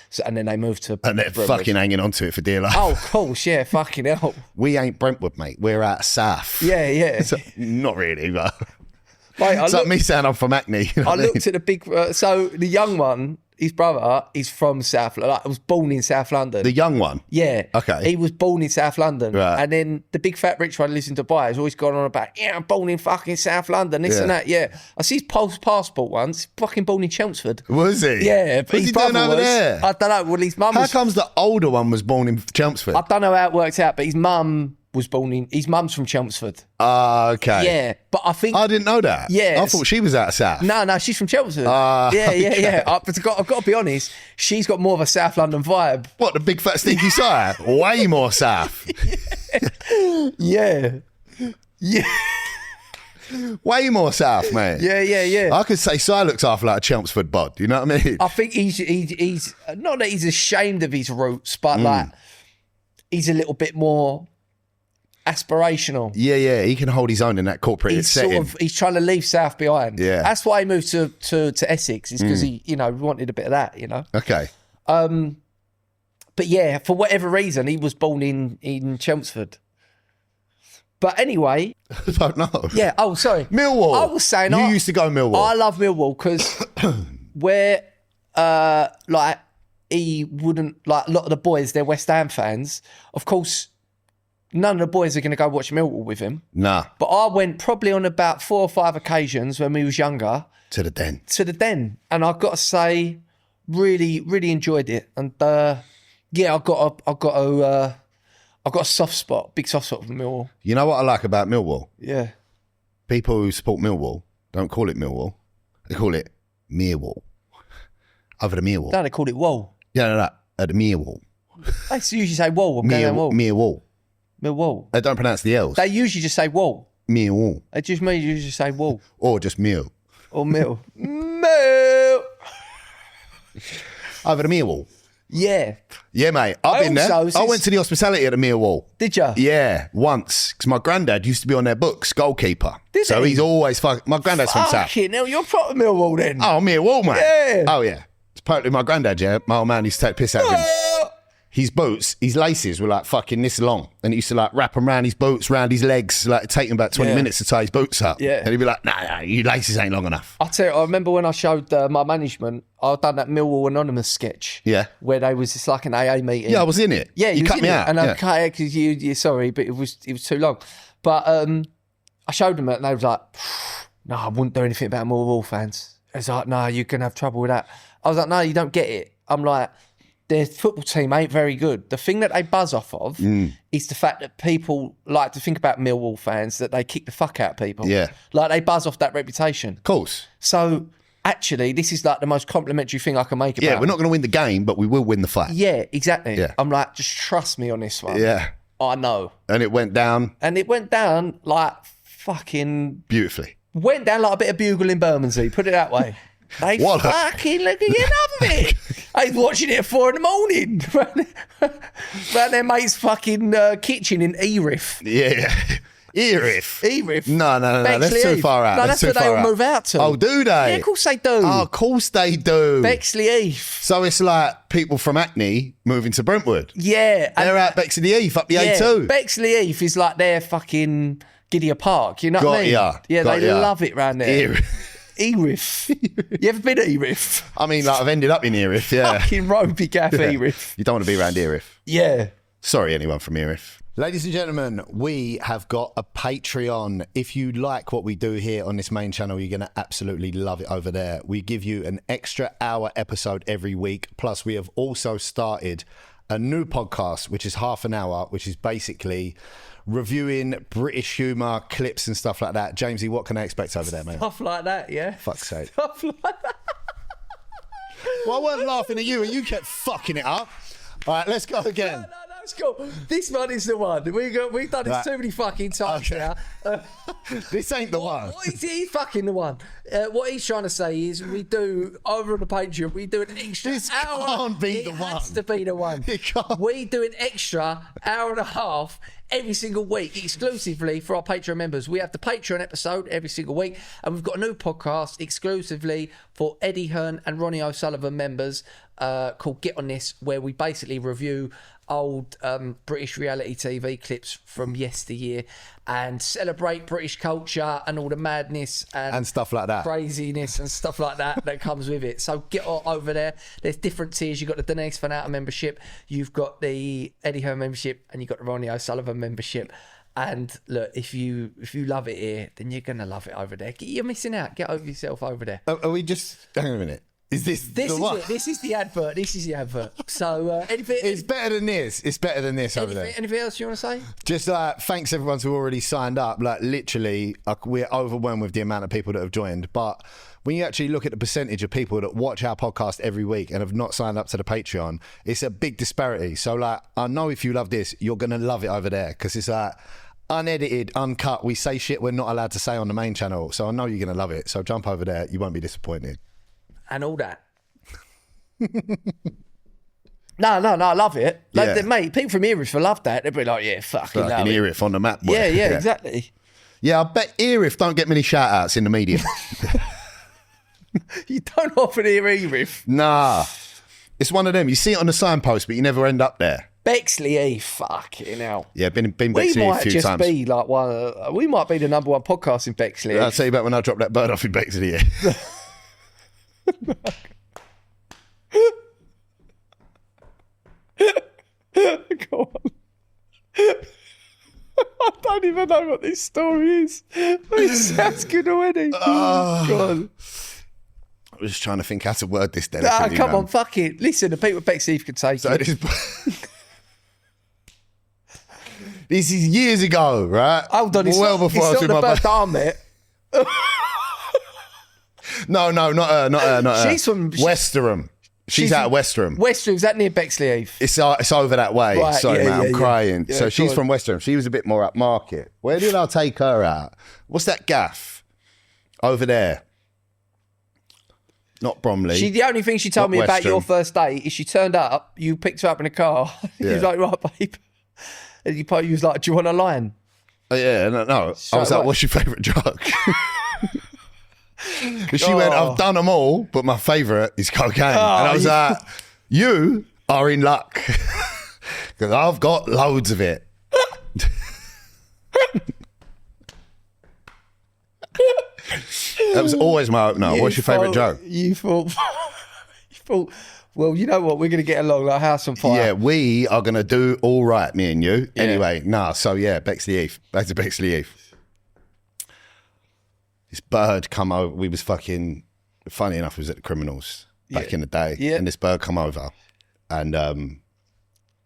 Speaker 5: So, and then they moved to
Speaker 6: And they're
Speaker 5: Brentwood.
Speaker 6: fucking hanging on to it for dear life.
Speaker 5: Oh, of course, yeah, fucking hell.
Speaker 6: We ain't Brentwood, mate. We're out South.
Speaker 5: Yeah, yeah.
Speaker 6: So, not really, but
Speaker 5: Mate,
Speaker 6: it's like me saying I'm from Hackney. You know
Speaker 5: I
Speaker 6: what I mean?
Speaker 5: looked at the big. So the young one, his brother, is from South. Like, was born in South London.
Speaker 6: The young one.
Speaker 5: Yeah.
Speaker 6: Okay.
Speaker 5: He was born in South London.
Speaker 6: Right.
Speaker 5: And then the big fat rich one lives in Dubai has always gone on about, yeah, I'm born in fucking South London, this
Speaker 6: Yeah.
Speaker 5: and that. Yeah. I see his passport once, fucking born in Chelmsford.
Speaker 6: Was he?
Speaker 5: Yeah. But
Speaker 6: What's
Speaker 5: his
Speaker 6: he doing
Speaker 5: brother
Speaker 6: over
Speaker 5: was,
Speaker 6: there?
Speaker 5: I don't know. Well, his mum
Speaker 6: How
Speaker 5: was.
Speaker 6: comes the older one was born in Chelmsford?
Speaker 5: I don't know how it worked out, but his mum was born in. His mum's from Chelmsford.
Speaker 6: Okay.
Speaker 5: Yeah. But I think.
Speaker 6: I didn't know that.
Speaker 5: Yes.
Speaker 6: I thought she was out South.
Speaker 5: No, she's from Chelmsford.
Speaker 6: Ah,
Speaker 5: yeah.
Speaker 6: okay.
Speaker 5: I've got to be honest. She's got more of a South London vibe.
Speaker 6: What, the big fat stinky side? Way more South.
Speaker 5: Yeah. Yeah.
Speaker 6: Way more South, mate.
Speaker 5: Yeah.
Speaker 6: I could say Si looks half like a Chelmsford bod. You know what I mean?
Speaker 5: I think he's not that he's ashamed of his roots, but like he's a little bit more aspirational.
Speaker 6: Yeah. He can hold his own in that corporate
Speaker 5: He's
Speaker 6: setting.
Speaker 5: he's trying to leave South behind.
Speaker 6: Yeah.
Speaker 5: That's why he moved to Essex, is because he wanted a bit of that,
Speaker 6: Okay.
Speaker 5: But yeah, for whatever reason, he was born in Chelmsford. But anyway,
Speaker 6: I don't know.
Speaker 5: yeah. Oh, sorry.
Speaker 6: Millwall.
Speaker 5: I was saying
Speaker 6: You used to go Millwall.
Speaker 5: I love Millwall because where like he wouldn't, like, a lot of the boys, they're West Ham fans. Of course, none of the boys are going to go watch Millwall with him.
Speaker 6: Nah.
Speaker 5: But I went probably on about 4 or 5 occasions when we was younger
Speaker 6: To the den.
Speaker 5: to the Den, and I've got to say, really, really enjoyed it. And yeah, I've got a soft spot, big soft spot for Millwall.
Speaker 6: You know what I like about Millwall?
Speaker 5: Yeah.
Speaker 6: People who support Millwall don't call it Millwall. They call it Meerwall. Over the Meerwall.
Speaker 5: No, they called it Wall.
Speaker 6: Yeah, no. At the Meerwall.
Speaker 5: They usually say Wall. I'm going down Wall.
Speaker 6: Meerwall.
Speaker 5: Millwall.
Speaker 6: They don't pronounce the L's.
Speaker 5: They usually just say Wall.
Speaker 6: Meerwall.
Speaker 5: They just usually say Wall
Speaker 6: Or just Meal.
Speaker 5: or Mill. Mill.
Speaker 6: Over the Meerwall.
Speaker 5: Yeah.
Speaker 6: Yeah, mate. I've been there.
Speaker 5: also,
Speaker 6: I went to the hospitality at the Meerwall.
Speaker 5: Did you?
Speaker 6: Yeah, once. Because my granddad used to be on their books, goalkeeper.
Speaker 5: Did
Speaker 6: so
Speaker 5: he?
Speaker 6: he's always my granddad's from South.
Speaker 5: Fucking hell, you're proper Millwall then.
Speaker 6: Oh, Meerwall, mate.
Speaker 5: Yeah.
Speaker 6: Oh, yeah. It's partly my granddad, yeah. My old man used to take piss out of him. His boots, his laces were like fucking this long. And he used to like wrap them around his boots, around his legs. Like, it'd take him about 20
Speaker 5: Yeah.
Speaker 6: minutes to tie his boots up.
Speaker 5: Yeah.
Speaker 6: And he'd be like, nah, your laces ain't long enough.
Speaker 5: I'll tell you, I remember when I showed my management, I'd done that Millwall Anonymous sketch.
Speaker 6: Yeah.
Speaker 5: Where they was just like an AA meeting.
Speaker 6: Yeah, I was in it.
Speaker 5: Yeah,
Speaker 6: you
Speaker 5: was
Speaker 6: cut
Speaker 5: in
Speaker 6: me
Speaker 5: it,
Speaker 6: out.
Speaker 5: and I
Speaker 6: yeah.
Speaker 5: cut it because you're sorry, but it was too long. But I showed them it, and they was like, "No, I wouldn't do anything about Millwall fans." It's like, "No, you're gonna have trouble with that." I was like, "No, you don't get it." I'm like, their football team ain't very good. The thing that they buzz off of is the fact that people like to think about Millwall fans that they kick the fuck out of people.
Speaker 6: Yeah.
Speaker 5: Like they buzz off that reputation.
Speaker 6: Of course.
Speaker 5: So actually, this is like the most complimentary thing I can make about
Speaker 6: Yeah,
Speaker 5: it.
Speaker 6: we're not going to win the game, but we will win the fight.
Speaker 5: Yeah, exactly.
Speaker 6: Yeah.
Speaker 5: I'm like, just trust me on this one.
Speaker 6: Yeah.
Speaker 5: I know.
Speaker 6: And it went down
Speaker 5: And it went down like fucking...
Speaker 6: beautifully.
Speaker 5: Went down like a bit of bugle in Bermondsey, put it that way. They
Speaker 6: What a-
Speaker 5: fucking look at it. I was watching it at 4 a.m. Round their mate's fucking kitchen in Erith.
Speaker 6: Yeah. Erith.
Speaker 5: Erith.
Speaker 6: No. That's
Speaker 5: Bexley
Speaker 6: too
Speaker 5: Heath.
Speaker 6: far out.
Speaker 5: No, that's
Speaker 6: too
Speaker 5: where they
Speaker 6: far
Speaker 5: all
Speaker 6: out.
Speaker 5: move out to.
Speaker 6: Oh, do they?
Speaker 5: Yeah, of course they do.
Speaker 6: Oh, of course they do.
Speaker 5: Bexley Heath.
Speaker 6: So it's like people from Hackney moving to Brentwood.
Speaker 5: Yeah. and-
Speaker 6: They're out Bexley Heath up the A2.
Speaker 5: Bexley Heath is like their fucking Gidea Park, you know what I mean?
Speaker 6: Ya.
Speaker 5: Yeah,
Speaker 6: Got
Speaker 5: they
Speaker 6: ya.
Speaker 5: love it round there.
Speaker 6: Erith.
Speaker 5: Erith. You ever been to Erith?
Speaker 6: I mean, like, I've ended up in Erith, yeah.
Speaker 5: Fucking ropey gaff Erith.
Speaker 6: You don't want to be around Erith.
Speaker 5: Yeah.
Speaker 6: Sorry, anyone from Erith. Ladies and gentlemen, we have got a Patreon. If you like what we do here on this main channel, you're going to absolutely love it over there. We give you an extra hour episode every week. Plus, we have also started a new podcast, which is half an hour, which is basically reviewing British humour, clips and stuff like that. Jamesy, what can I expect over there, mate?
Speaker 5: Stuff like that, yeah.
Speaker 6: Fuck's sake.
Speaker 5: Stuff like that.
Speaker 6: Well, I weren't laughing at you and you kept fucking it up. All right, let's go again.
Speaker 5: No, it's cool. This one is the one. We've done this too many fucking times now.
Speaker 6: This ain't the one.
Speaker 5: He's fucking the one. What he's trying to say is we do, over on the Patreon, we do an extra
Speaker 6: This
Speaker 5: hour.
Speaker 6: can't be the
Speaker 5: It
Speaker 6: one.
Speaker 5: has to be the one.
Speaker 6: It can't.
Speaker 5: We do an extra hour and a half every single week exclusively for our Patreon members. We have the Patreon episode every single week, and we've got a new podcast exclusively for Eddie Hearn and Ronnie O'Sullivan members called Get On This, where we basically review old British reality TV clips from yesteryear and celebrate British culture and all the madness and
Speaker 6: stuff like that,
Speaker 5: craziness and stuff like that comes with it. So get over there. There's different tiers. You've got the Denise Fanata membership, you've got the Eddie Hearn membership, and you've got the Ronnie O'Sullivan membership. And look, if you love it here, then you're gonna love it over there. You're missing out. Get over yourself over there.
Speaker 6: Are we just... Hang on a minute. Is this the one?
Speaker 5: It. This is the advert. This is the advert. So anything...
Speaker 6: It's better than this. It's better than this over there.
Speaker 5: Anything else you want to say?
Speaker 6: Just thanks everyone who already signed up. Like, literally, we're overwhelmed with the amount of people that have joined. But when you actually look at the percentage of people that watch our podcast every week and have not signed up to the Patreon, it's a big disparity. So, like, I know if you love this, you're going to love it over there, because it's like unedited, uncut. We say shit we're not allowed to say on the main channel. So I know you're going to love it. So jump over there. You won't be disappointed.
Speaker 5: And all that. No, I love it. Like,
Speaker 6: Yeah.
Speaker 5: mate, people from Erith will love that. They'll be like, yeah, fucking love
Speaker 6: Fucking
Speaker 5: it.
Speaker 6: Erith on the map. Boy.
Speaker 5: Yeah, exactly.
Speaker 6: Yeah, I bet Erith don't get many shout outs in the media.
Speaker 5: You don't often hear Erith.
Speaker 6: Nah. It's one of them. You see it on the signpost, but you never end up there.
Speaker 5: Bexley, fucking hell.
Speaker 6: Yeah, been
Speaker 5: We
Speaker 6: Bexley a
Speaker 5: might
Speaker 6: few
Speaker 5: just
Speaker 6: times.
Speaker 5: be like we might be the number one podcast in Bexley.
Speaker 6: I'll tell you about when I dropped that bird off in Bexley. Yeah.
Speaker 5: Go on. I don't even know what this story is. It sounds good already. Go on.
Speaker 6: I was just trying to think how to word this
Speaker 5: Ah,
Speaker 6: delicately.
Speaker 5: come
Speaker 6: man.
Speaker 5: on, fuck it. Listen, the people at Bexley can take
Speaker 6: So
Speaker 5: it.
Speaker 6: this is years ago, right?
Speaker 5: Hold on, it's
Speaker 6: well
Speaker 5: not,
Speaker 6: before I
Speaker 5: it's
Speaker 6: was
Speaker 5: not
Speaker 6: with
Speaker 5: the
Speaker 6: my
Speaker 5: bird that I met.
Speaker 6: No, not her.
Speaker 5: She's from
Speaker 6: Westerham. She's out of Westerham.
Speaker 5: Westerham's that near Bexley Heath?
Speaker 6: It's over that way.
Speaker 5: Right,
Speaker 6: Sorry,
Speaker 5: yeah,
Speaker 6: man, I'm
Speaker 5: yeah.
Speaker 6: crying.
Speaker 5: Yeah,
Speaker 6: so
Speaker 5: go
Speaker 6: she's
Speaker 5: on.
Speaker 6: from Westerham. She was a bit more upmarket. Where did I take her out? What's that gaff? Over there. Not Bromley.
Speaker 5: The only thing she told
Speaker 6: Not
Speaker 5: me about your
Speaker 6: Westerham.
Speaker 5: first date is she turned up, you picked her up in a car. She was
Speaker 6: Yeah.
Speaker 5: like, right, babe. And you was like, do you want a line?
Speaker 6: Oh, yeah, no. I was like,
Speaker 5: right.
Speaker 6: what's your favourite drug? Because she went, I've done them all, but my favourite is cocaine. And I was like, you are in luck. Because I've got loads of it. That was always my opener. What's your favourite drug?
Speaker 5: You thought, well, you know what? We're going to get along like house on fire.
Speaker 6: Yeah, we are going to do all right, me and you. Anyway, so yeah, Bexley Heath. Back to Bexley Heath. This bird come over. We was fucking, funny enough, we was at the Criminals back in the day.
Speaker 5: Yeah.
Speaker 6: And this bird come over and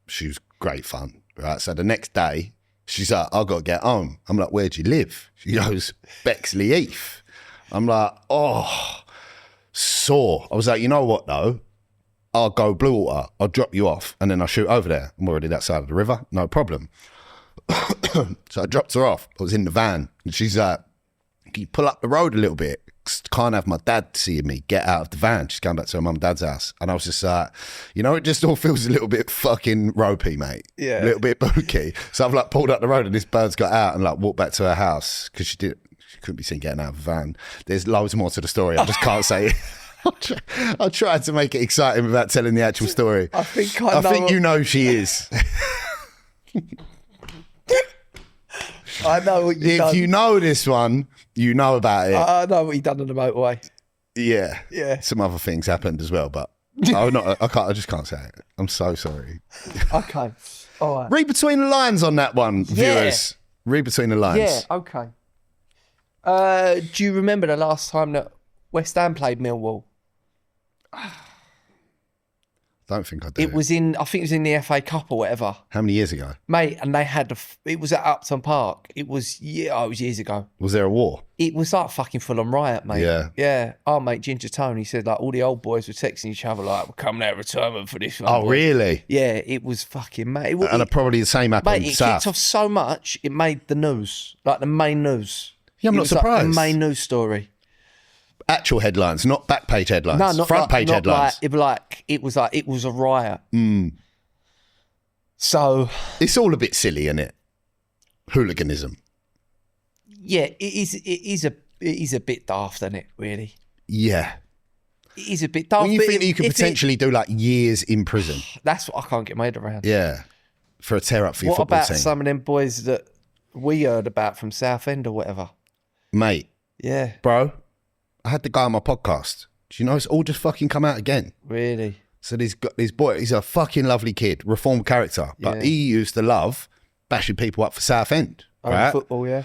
Speaker 6: she was great fun, right? So the next day, she's like, I've got to get home. I'm like, where'd you live? She goes, Bexley Heath. I'm like, oh, sore. I was like, you know what though? I'll go Blue Water. I'll drop you off and then I'll shoot over there. I'm already that side of the river. No problem. So I dropped her off. I was in the van and she's like, can you pull up the road a little bit? Can't have my dad seeing me get out of the van. She's going back to her mum and dad's house. And I was just like, you know, it just all feels a little bit fucking ropey, mate.
Speaker 5: Yeah.
Speaker 6: A little bit booky. So I've like pulled up the road and this bird's got out and like walked back to her house because she couldn't be seen getting out of the van. There's loads more to the story. I just can't say it. I tried to make it exciting without telling the actual story.
Speaker 5: I think
Speaker 6: I think you know she is.
Speaker 5: I know what you've
Speaker 6: If
Speaker 5: done.
Speaker 6: you know this one, You know about it.
Speaker 5: I know what he done on the motorway.
Speaker 6: Yeah.
Speaker 5: Yeah.
Speaker 6: Some other things happened as well, but I just can't say it. I'm so sorry.
Speaker 5: Okay. All right.
Speaker 6: Read between the lines on that one,
Speaker 5: Yeah.
Speaker 6: viewers. Read between the lines.
Speaker 5: Yeah, okay. Do you remember the last time that West Ham played Millwall?
Speaker 6: Don't think I do.
Speaker 5: I think it was in the FA Cup or whatever.
Speaker 6: How many years ago?
Speaker 5: Mate, and they had, it was at Upton Park. It was years ago.
Speaker 6: Was there a war?
Speaker 5: It was like fucking full on riot, mate.
Speaker 6: Yeah.
Speaker 5: Yeah. Our mate Ginger Tone, he said like all the old boys were texting each other like, we're coming out of retirement for this one.
Speaker 6: Oh,
Speaker 5: boys."
Speaker 6: really?
Speaker 5: Yeah, it was fucking mate.
Speaker 6: And probably the same happened.
Speaker 5: Mate, it
Speaker 6: South.
Speaker 5: kicked off so much, it made the news, like the main news.
Speaker 6: Yeah, I'm
Speaker 5: It
Speaker 6: not
Speaker 5: was like
Speaker 6: surprised.
Speaker 5: the main news story.
Speaker 6: Actual headlines, not back page headlines.
Speaker 5: No, not
Speaker 6: front page headlines.
Speaker 5: It was a riot. So
Speaker 6: It's all a bit silly, isn't it? Hooliganism.
Speaker 5: yeah, it is a bit daft, isn't it? Really,
Speaker 6: Yeah.
Speaker 5: it is a bit daft.
Speaker 6: When you
Speaker 5: but
Speaker 6: think that you could
Speaker 5: if
Speaker 6: potentially do like years in prison.
Speaker 5: that's what I can't get my head around.
Speaker 6: Yeah. For a tear up for your
Speaker 5: What
Speaker 6: football
Speaker 5: about
Speaker 6: team.
Speaker 5: some of them boys that we heard about from Southend or whatever?
Speaker 6: Mate,
Speaker 5: Yeah,
Speaker 6: bro, I had the guy on my podcast. Do you know it's all just fucking come out again?
Speaker 5: really.
Speaker 6: So this boy, he's a fucking lovely kid, reformed character, but
Speaker 5: Yeah.
Speaker 6: he used to love bashing people up for Southend,
Speaker 5: Oh,
Speaker 6: right?
Speaker 5: football, yeah.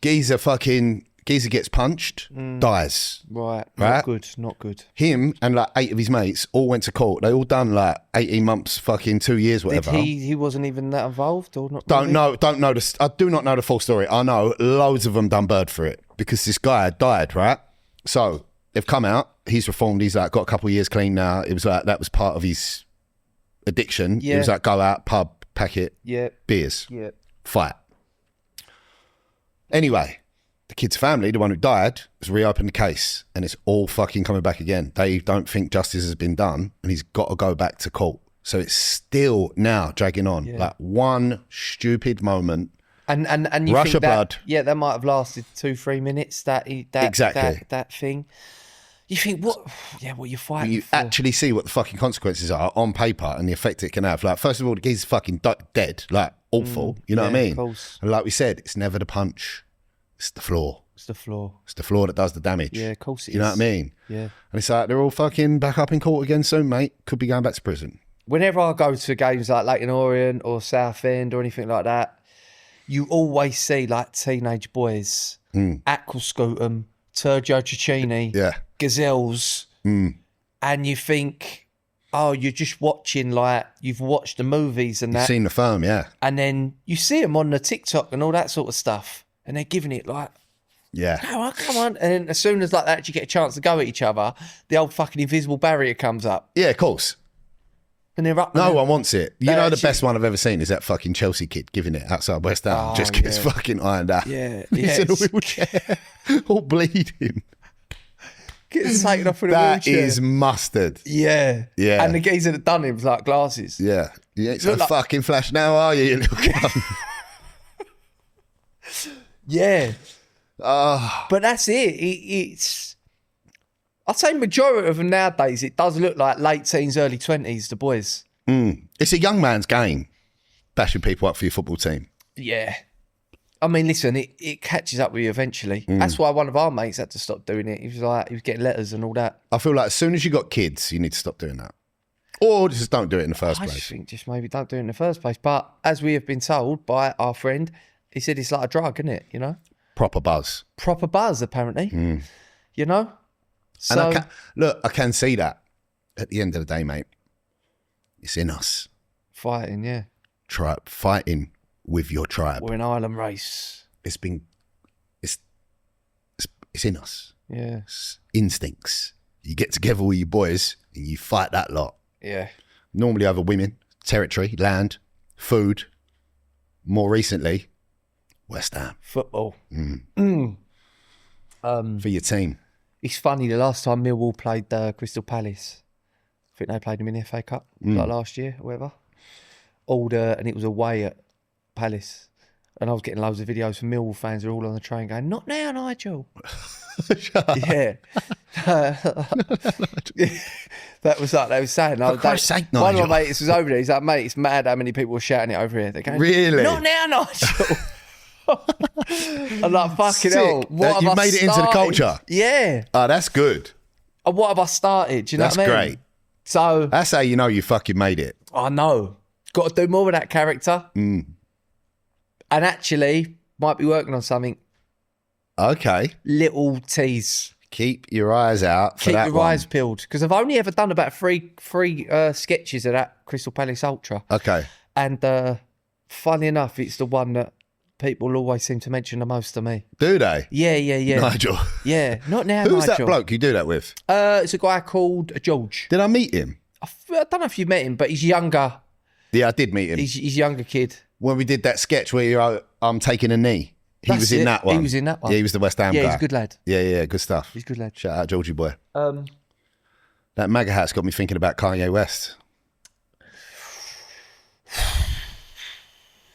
Speaker 6: Geezer gets punched, dies.
Speaker 5: Right,
Speaker 6: Right?
Speaker 5: not good.
Speaker 6: Him and like 8 of his mates all went to court. They all done like 18 months, fucking 2 years,
Speaker 5: Did
Speaker 6: whatever.
Speaker 5: he wasn't even that involved or not?
Speaker 6: Don't
Speaker 5: really?
Speaker 6: know. I do not know the full story. I know loads of them done bird for it because this guy died, right? So they've come out. He's reformed. He's like got a couple of years clean now. It was like that was part of his addiction. It
Speaker 5: Yeah.
Speaker 6: was like go out, pub, packet,
Speaker 5: Yeah,
Speaker 6: beers,
Speaker 5: yeah.
Speaker 6: fight. Anyway, the kid's family, the one who died, has reopened the case and it's all fucking coming back again. They don't think justice has been done and he's got to go back to court. So it's still now dragging on.
Speaker 5: Yeah.
Speaker 6: Like one stupid moment.
Speaker 5: And you
Speaker 6: Rush
Speaker 5: think
Speaker 6: of
Speaker 5: that,
Speaker 6: blood.
Speaker 5: Yeah, that might have lasted 2-3 minutes.
Speaker 6: Exactly.
Speaker 5: that thing. You think what? Yeah, what you're fighting
Speaker 6: You
Speaker 5: for?
Speaker 6: actually see what the fucking consequences are on paper and the effect it can have. Like, first of all, the geezer's fucking dead. Like, awful. You know what I
Speaker 5: yeah,
Speaker 6: mean?
Speaker 5: of course.
Speaker 6: And like we said, it's never the punch. It's the floor.
Speaker 5: It's the floor.
Speaker 6: It's the floor that does the damage.
Speaker 5: Yeah, of course it
Speaker 6: You know
Speaker 5: is.
Speaker 6: what I mean?
Speaker 5: Yeah.
Speaker 6: And it's like, they're all fucking back up in court again soon, mate. Could be going back to prison.
Speaker 5: Whenever I go to games like Leighton Orient or Southend or anything like that, you always see like teenage boys, Aquascutum, Sergio Cicchini,
Speaker 6: Yeah.
Speaker 5: Gazelles, and you think, oh, you're just watching like you've watched the movies and
Speaker 6: You've
Speaker 5: that,
Speaker 6: seen the firm, yeah.
Speaker 5: and then you see them on the TikTok and all that sort of stuff, and they're giving it like,
Speaker 6: Yeah.
Speaker 5: come on, and then as soon as like they actually get a chance to go at each other, the old fucking invisible barrier comes up,
Speaker 6: Yeah, of course.
Speaker 5: and they're up.
Speaker 6: No one wants it. You
Speaker 5: They
Speaker 6: know, the
Speaker 5: actually-
Speaker 6: best one I've ever seen is that fucking Chelsea kid giving it outside West Ham.
Speaker 5: Oh,
Speaker 6: just gets
Speaker 5: yeah.
Speaker 6: fucking ironed out.
Speaker 5: Yeah,
Speaker 6: He's in a
Speaker 5: it's-
Speaker 6: wheelchair, all bleeding.
Speaker 5: Getting taken off in a
Speaker 6: That
Speaker 5: wheelchair.
Speaker 6: is mustard.
Speaker 5: Yeah.
Speaker 6: Yeah.
Speaker 5: And the geezer that done him was like glasses.
Speaker 6: Yeah. You ain't so
Speaker 5: Look like-
Speaker 6: fucking flash now, are you, you little cunt?
Speaker 5: Yeah. But that's it. It's. I'd say majority of them nowadays, it does look like late teens, early 20s, the boys.
Speaker 6: It's a young man's game, bashing people up for your football team.
Speaker 5: Yeah. I mean, listen, it catches up with you eventually. That's why one of our mates had to stop doing it. He was getting letters and all that.
Speaker 6: I feel like as soon as you got kids, you need to stop doing that. Or just don't do it in the first
Speaker 5: I just
Speaker 6: place.
Speaker 5: think just maybe don't do it in the first place. But as we have been told by our friend, he said it's like a drug, isn't it? You know?
Speaker 6: Proper buzz.
Speaker 5: Proper buzz, apparently. You know? So,
Speaker 6: And I can see that at the end of the day, mate. It's in us.
Speaker 5: fighting, yeah.
Speaker 6: Fighting with your tribe.
Speaker 5: We're an island race.
Speaker 6: It's in us.
Speaker 5: Yeah.
Speaker 6: It's instincts. You get together with your boys and you fight that lot.
Speaker 5: Yeah.
Speaker 6: Normally over women, territory, land, food. More recently, West Ham
Speaker 5: Football.
Speaker 6: for your team.
Speaker 5: It's funny, the last time Millwall played Crystal Palace, I think they played them in the FA Cup, like last year or whatever. And it was away at Palace. And I was getting loads of videos from Millwall fans who are all on the train going, "Not now, Nigel." Yeah. That was like they were saying.
Speaker 6: For Christ's sake,
Speaker 5: one of
Speaker 6: Nigel.
Speaker 5: my mates was over there. He's like, "Mate, it's mad how many people were shouting it over here." They're going,
Speaker 6: Really?
Speaker 5: "Not now, Nigel." I'm like, fucking
Speaker 6: Sick.
Speaker 5: hell. What have
Speaker 6: You
Speaker 5: I
Speaker 6: made it into the
Speaker 5: started?
Speaker 6: culture.
Speaker 5: Yeah.
Speaker 6: Oh, that's good.
Speaker 5: And what have I started? Do you know
Speaker 6: That's
Speaker 5: what I mean?
Speaker 6: great.
Speaker 5: So,
Speaker 6: That's how you know you fucking made it.
Speaker 5: I know. Got to do more with that character.
Speaker 6: Mm.
Speaker 5: And actually, might be working on something.
Speaker 6: Okay.
Speaker 5: Little tease.
Speaker 6: Keep your eyes out for
Speaker 5: Keep
Speaker 6: that
Speaker 5: your
Speaker 6: one.
Speaker 5: eyes peeled. Because I've only ever done about three sketches of that Crystal Palace Ultra.
Speaker 6: Okay.
Speaker 5: And funny enough, it's the one that people always seem to mention the most to me.
Speaker 6: Do they?
Speaker 5: Yeah.
Speaker 6: Nigel.
Speaker 5: Yeah, not now,
Speaker 6: Who's
Speaker 5: Nigel.
Speaker 6: that bloke you do that with?
Speaker 5: It's a guy called George.
Speaker 6: Did I meet him?
Speaker 5: I don't know if you met him, but he's younger.
Speaker 6: Yeah, I did meet him.
Speaker 5: He's younger kid.
Speaker 6: When we did that sketch where I'm taking a knee. He
Speaker 5: That's
Speaker 6: was in
Speaker 5: it.
Speaker 6: that one.
Speaker 5: He was in that one.
Speaker 6: Yeah, he was the West Ham
Speaker 5: Yeah,
Speaker 6: guy.
Speaker 5: he's a good lad.
Speaker 6: Yeah, good stuff.
Speaker 5: He's a good lad.
Speaker 6: Shout out Georgie boy. That MAGA hat's got me thinking about Kanye West.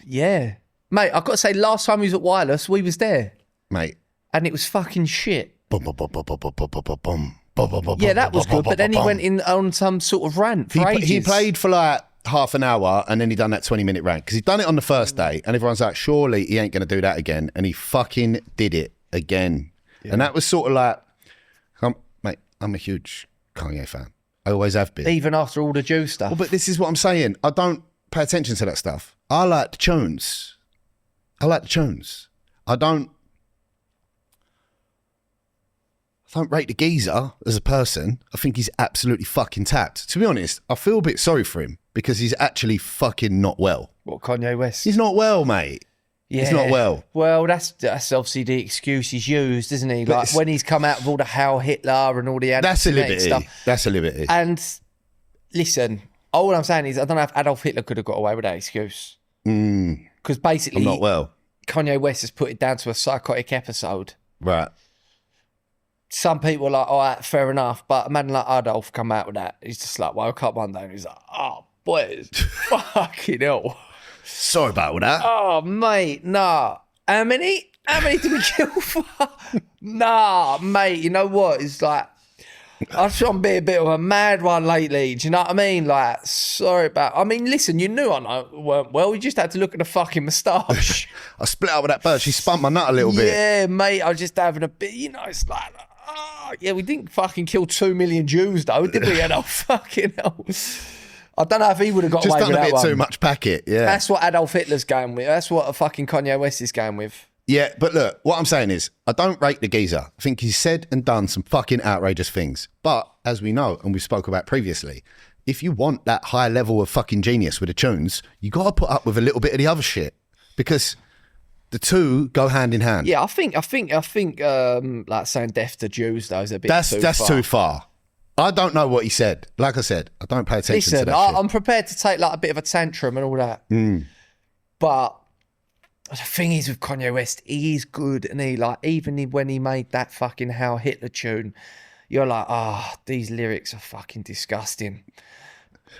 Speaker 5: Yeah. Mate, I've got to say, last time he was at Wireless, we was there.
Speaker 6: Mate.
Speaker 5: And it was fucking shit.
Speaker 6: Bum, bum, bum, bum, bum, bum, bum, bum, bum.
Speaker 5: Yeah, that was good. But then he went in on some sort of rant for ages.
Speaker 6: He played for like half an hour and then he done that 20-minute rant because he'd done it on the first day and everyone's like, surely he ain't going to do that again. And he fucking did it again. Yeah. And that was sort of like, mate, I'm a huge Kanye fan. I always have been.
Speaker 5: Even after all the Jew stuff.
Speaker 6: Well, but this is what I'm saying. I don't pay attention to that stuff. I like the tunes. I don't rate the geezer as a person. I think he's absolutely fucking tapped. To be honest, I feel a bit sorry for him because he's actually fucking not well.
Speaker 5: What, Kanye West?
Speaker 6: He's not well, mate.
Speaker 5: Yeah.
Speaker 6: He's not well.
Speaker 5: Well, that's obviously the excuse he's used, isn't he? Like when he's come out with all the Heil Hitler and all the
Speaker 6: that's a
Speaker 5: anti-Semitic
Speaker 6: liberty.
Speaker 5: stuff.
Speaker 6: That's a liberty.
Speaker 5: And listen, all I'm saying is I don't know if Adolf Hitler could have got away with that excuse. Because basically,
Speaker 6: I'm not well.
Speaker 5: Kanye West has put it down to a psychotic episode.
Speaker 6: Right.
Speaker 5: Some people are like, all right, fair enough. But a man like Adolf come out with that. He's just like, woke up one day and he's like, oh, boys, fucking hell.
Speaker 6: Sorry about that.
Speaker 5: Oh, mate, nah. How many did we kill for? Nah, mate, you know what? It's like, I've trying to be a bit of a mad one lately. Do you know what I mean? Like, sorry about... I mean, listen, you knew I weren't well. You just had to look at the fucking moustache.
Speaker 6: I split up with that bird. She spun my nut a little bit.
Speaker 5: Yeah, mate, I was just having a bit... You know, it's like... Oh, yeah, we didn't fucking kill 2 million Jews, though, did we? Adolf fucking hell. I don't know if he would have got
Speaker 6: Just
Speaker 5: away
Speaker 6: done
Speaker 5: with
Speaker 6: a
Speaker 5: that
Speaker 6: bit
Speaker 5: one.
Speaker 6: too much packet, yeah.
Speaker 5: That's what Adolf Hitler's going with. That's what a fucking Kanye West is going with.
Speaker 6: Yeah, but look, what I'm saying is, I don't rate the geezer. I think he's said and done some fucking outrageous things. But, as we know, and we spoke about previously, if you want that high level of fucking genius with the tunes, you got to put up with a little bit of the other shit. Because the two go hand in hand.
Speaker 5: Yeah, I think, like saying death to Jews, though, is a bit
Speaker 6: That's
Speaker 5: too far.
Speaker 6: too far. I don't know what he said. Like I said, I don't pay attention to
Speaker 5: Listen,
Speaker 6: that shit.
Speaker 5: I'm prepared to take like a bit of a tantrum and all that. But the thing is with Kanye West, he is good, and he like even when he made that fucking Heil Hitler tune, you're like, these lyrics are fucking disgusting.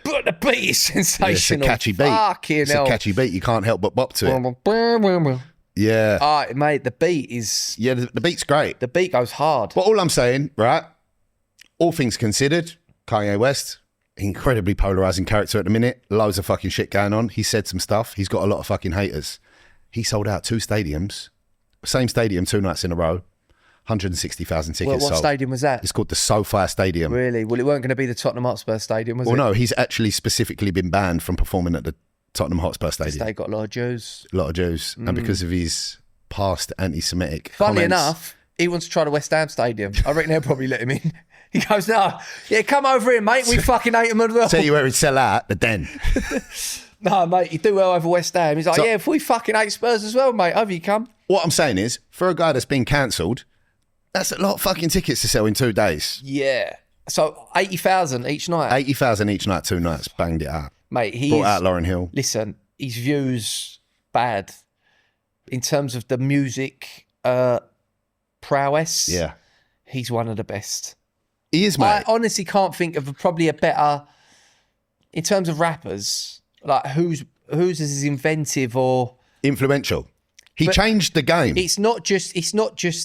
Speaker 5: But the beat is sensational.
Speaker 6: It's a catchy beat.
Speaker 5: Fucking hell.
Speaker 6: A catchy beat. You can't help but bop to it. Yeah.
Speaker 5: Mate, the beat is...
Speaker 6: Yeah, the beat's great.
Speaker 5: The beat goes hard.
Speaker 6: But all I'm saying, right, all things considered, Kanye West, incredibly polarising character at the minute. Loads of fucking shit going on. He said some stuff. He's got a lot of fucking haters. He sold out 2 stadiums. Same stadium 2 nights in a row. 160,000 tickets
Speaker 5: What
Speaker 6: sold.
Speaker 5: stadium was that?
Speaker 6: It's called the SoFi Stadium.
Speaker 5: Really? Well, it weren't going to be the Tottenham Hotspur Stadium, was it?
Speaker 6: Well, no, he's actually specifically been banned from performing at the Tottenham Hotspur Stadium.
Speaker 5: They got a lot of Jews.
Speaker 6: A lot of Jews. And because of his past anti-Semitic
Speaker 5: Funnily
Speaker 6: comments.
Speaker 5: enough, he wants to try the West Ham Stadium. I reckon they'll probably let him in. He goes, no, yeah, come over here, mate. We fucking hate him as well.
Speaker 6: Tell you where he'd sell out, the Den.
Speaker 5: No, mate, you do well over West Ham. He's like,
Speaker 6: So-
Speaker 5: yeah, if we fucking hate Spurs as well, mate, over you come.
Speaker 6: What I'm saying is, for a guy that's been cancelled, that's a lot of fucking tickets to sell in 2 days.
Speaker 5: Yeah. So 80,000 each night.
Speaker 6: 80,000 each night, 2 nights. Banged it out.
Speaker 5: Mate,
Speaker 6: Brought out Lauren Hill.
Speaker 5: Listen, his views bad in terms of the music prowess.
Speaker 6: Yeah.
Speaker 5: He's one of the best.
Speaker 6: He is,
Speaker 5: I
Speaker 6: mate.
Speaker 5: honestly can't think of probably a better, in terms of rappers, like who's as inventive or
Speaker 6: Influential. He changed the game.
Speaker 5: it's not just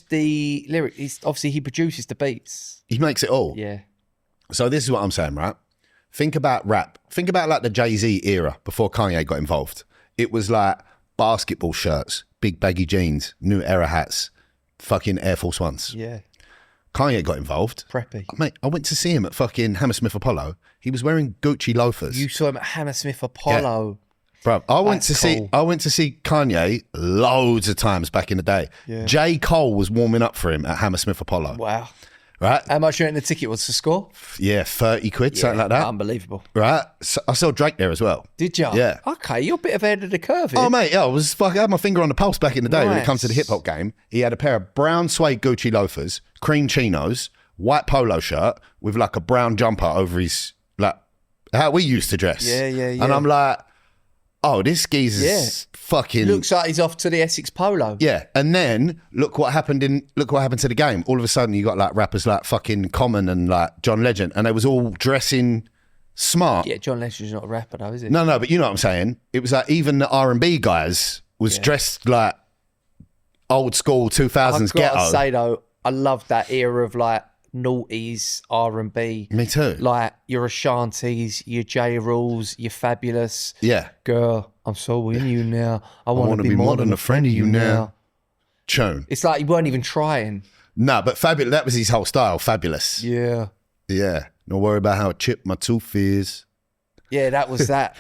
Speaker 5: the lyric. It's obviously he produces the beats.
Speaker 6: He makes it all.
Speaker 5: Yeah.
Speaker 6: So this is what I'm saying, right? Think about rap. Think about like the Jay-Z era before Kanye got involved. It was like basketball shirts, big baggy jeans, New Era hats, fucking Air Force Ones.
Speaker 5: Yeah.
Speaker 6: Kanye got involved.
Speaker 5: Preppy.
Speaker 6: Mate, I went to see him at fucking Hammersmith Apollo. He was wearing Gucci loafers.
Speaker 5: You saw him at Hammersmith Apollo.
Speaker 6: Bro, I went
Speaker 5: That's
Speaker 6: to
Speaker 5: cool.
Speaker 6: see Kanye loads of times back in the day.
Speaker 5: Yeah.
Speaker 6: J. Cole was warming up for him at Hammersmith Apollo.
Speaker 5: Wow.
Speaker 6: Right?
Speaker 5: How much you think the ticket was to score?
Speaker 6: Yeah, 30 quid, something like that.
Speaker 5: Unbelievable.
Speaker 6: Right? So I saw Drake there as well.
Speaker 5: Did you?
Speaker 6: Yeah.
Speaker 5: Okay, you're a bit ahead of the curve here.
Speaker 6: Oh, mate, yeah, I had my finger on the pulse back in the day when it
Speaker 5: Nice.
Speaker 6: comes to the hip hop game. He had a pair of brown suede Gucci loafers, cream chinos, white polo shirt with like a brown jumper over his, like, how we used to dress.
Speaker 5: Yeah.
Speaker 6: And I'm like, oh, this geezer's fucking...
Speaker 5: Looks like he's off to the Essex Polo.
Speaker 6: Yeah, and then look what happened to the game. All of a sudden, you got like rappers like fucking Common and like John Legend, and they was all dressing smart.
Speaker 5: Yeah, John Legend's not a rapper though, is he?
Speaker 6: No, but you know what I'm saying. It was like even the R&B guys was dressed like old school 2000s
Speaker 5: I've got
Speaker 6: ghetto.
Speaker 5: to say though, I love that era of like noughties, R&B.
Speaker 6: Me too.
Speaker 5: Like your Ashantis, your J Rules, your Fabulous.
Speaker 6: Yeah,
Speaker 5: Girl, I'm so in you now. I want
Speaker 6: wanna
Speaker 5: to be more than a friend of you now.
Speaker 6: tune.
Speaker 5: It's like you weren't even trying.
Speaker 6: No, but Fabulous. That was his whole style. Fabulous.
Speaker 5: Yeah.
Speaker 6: Yeah. Don't worry about how chipped my tooth is.
Speaker 5: Yeah, that was that.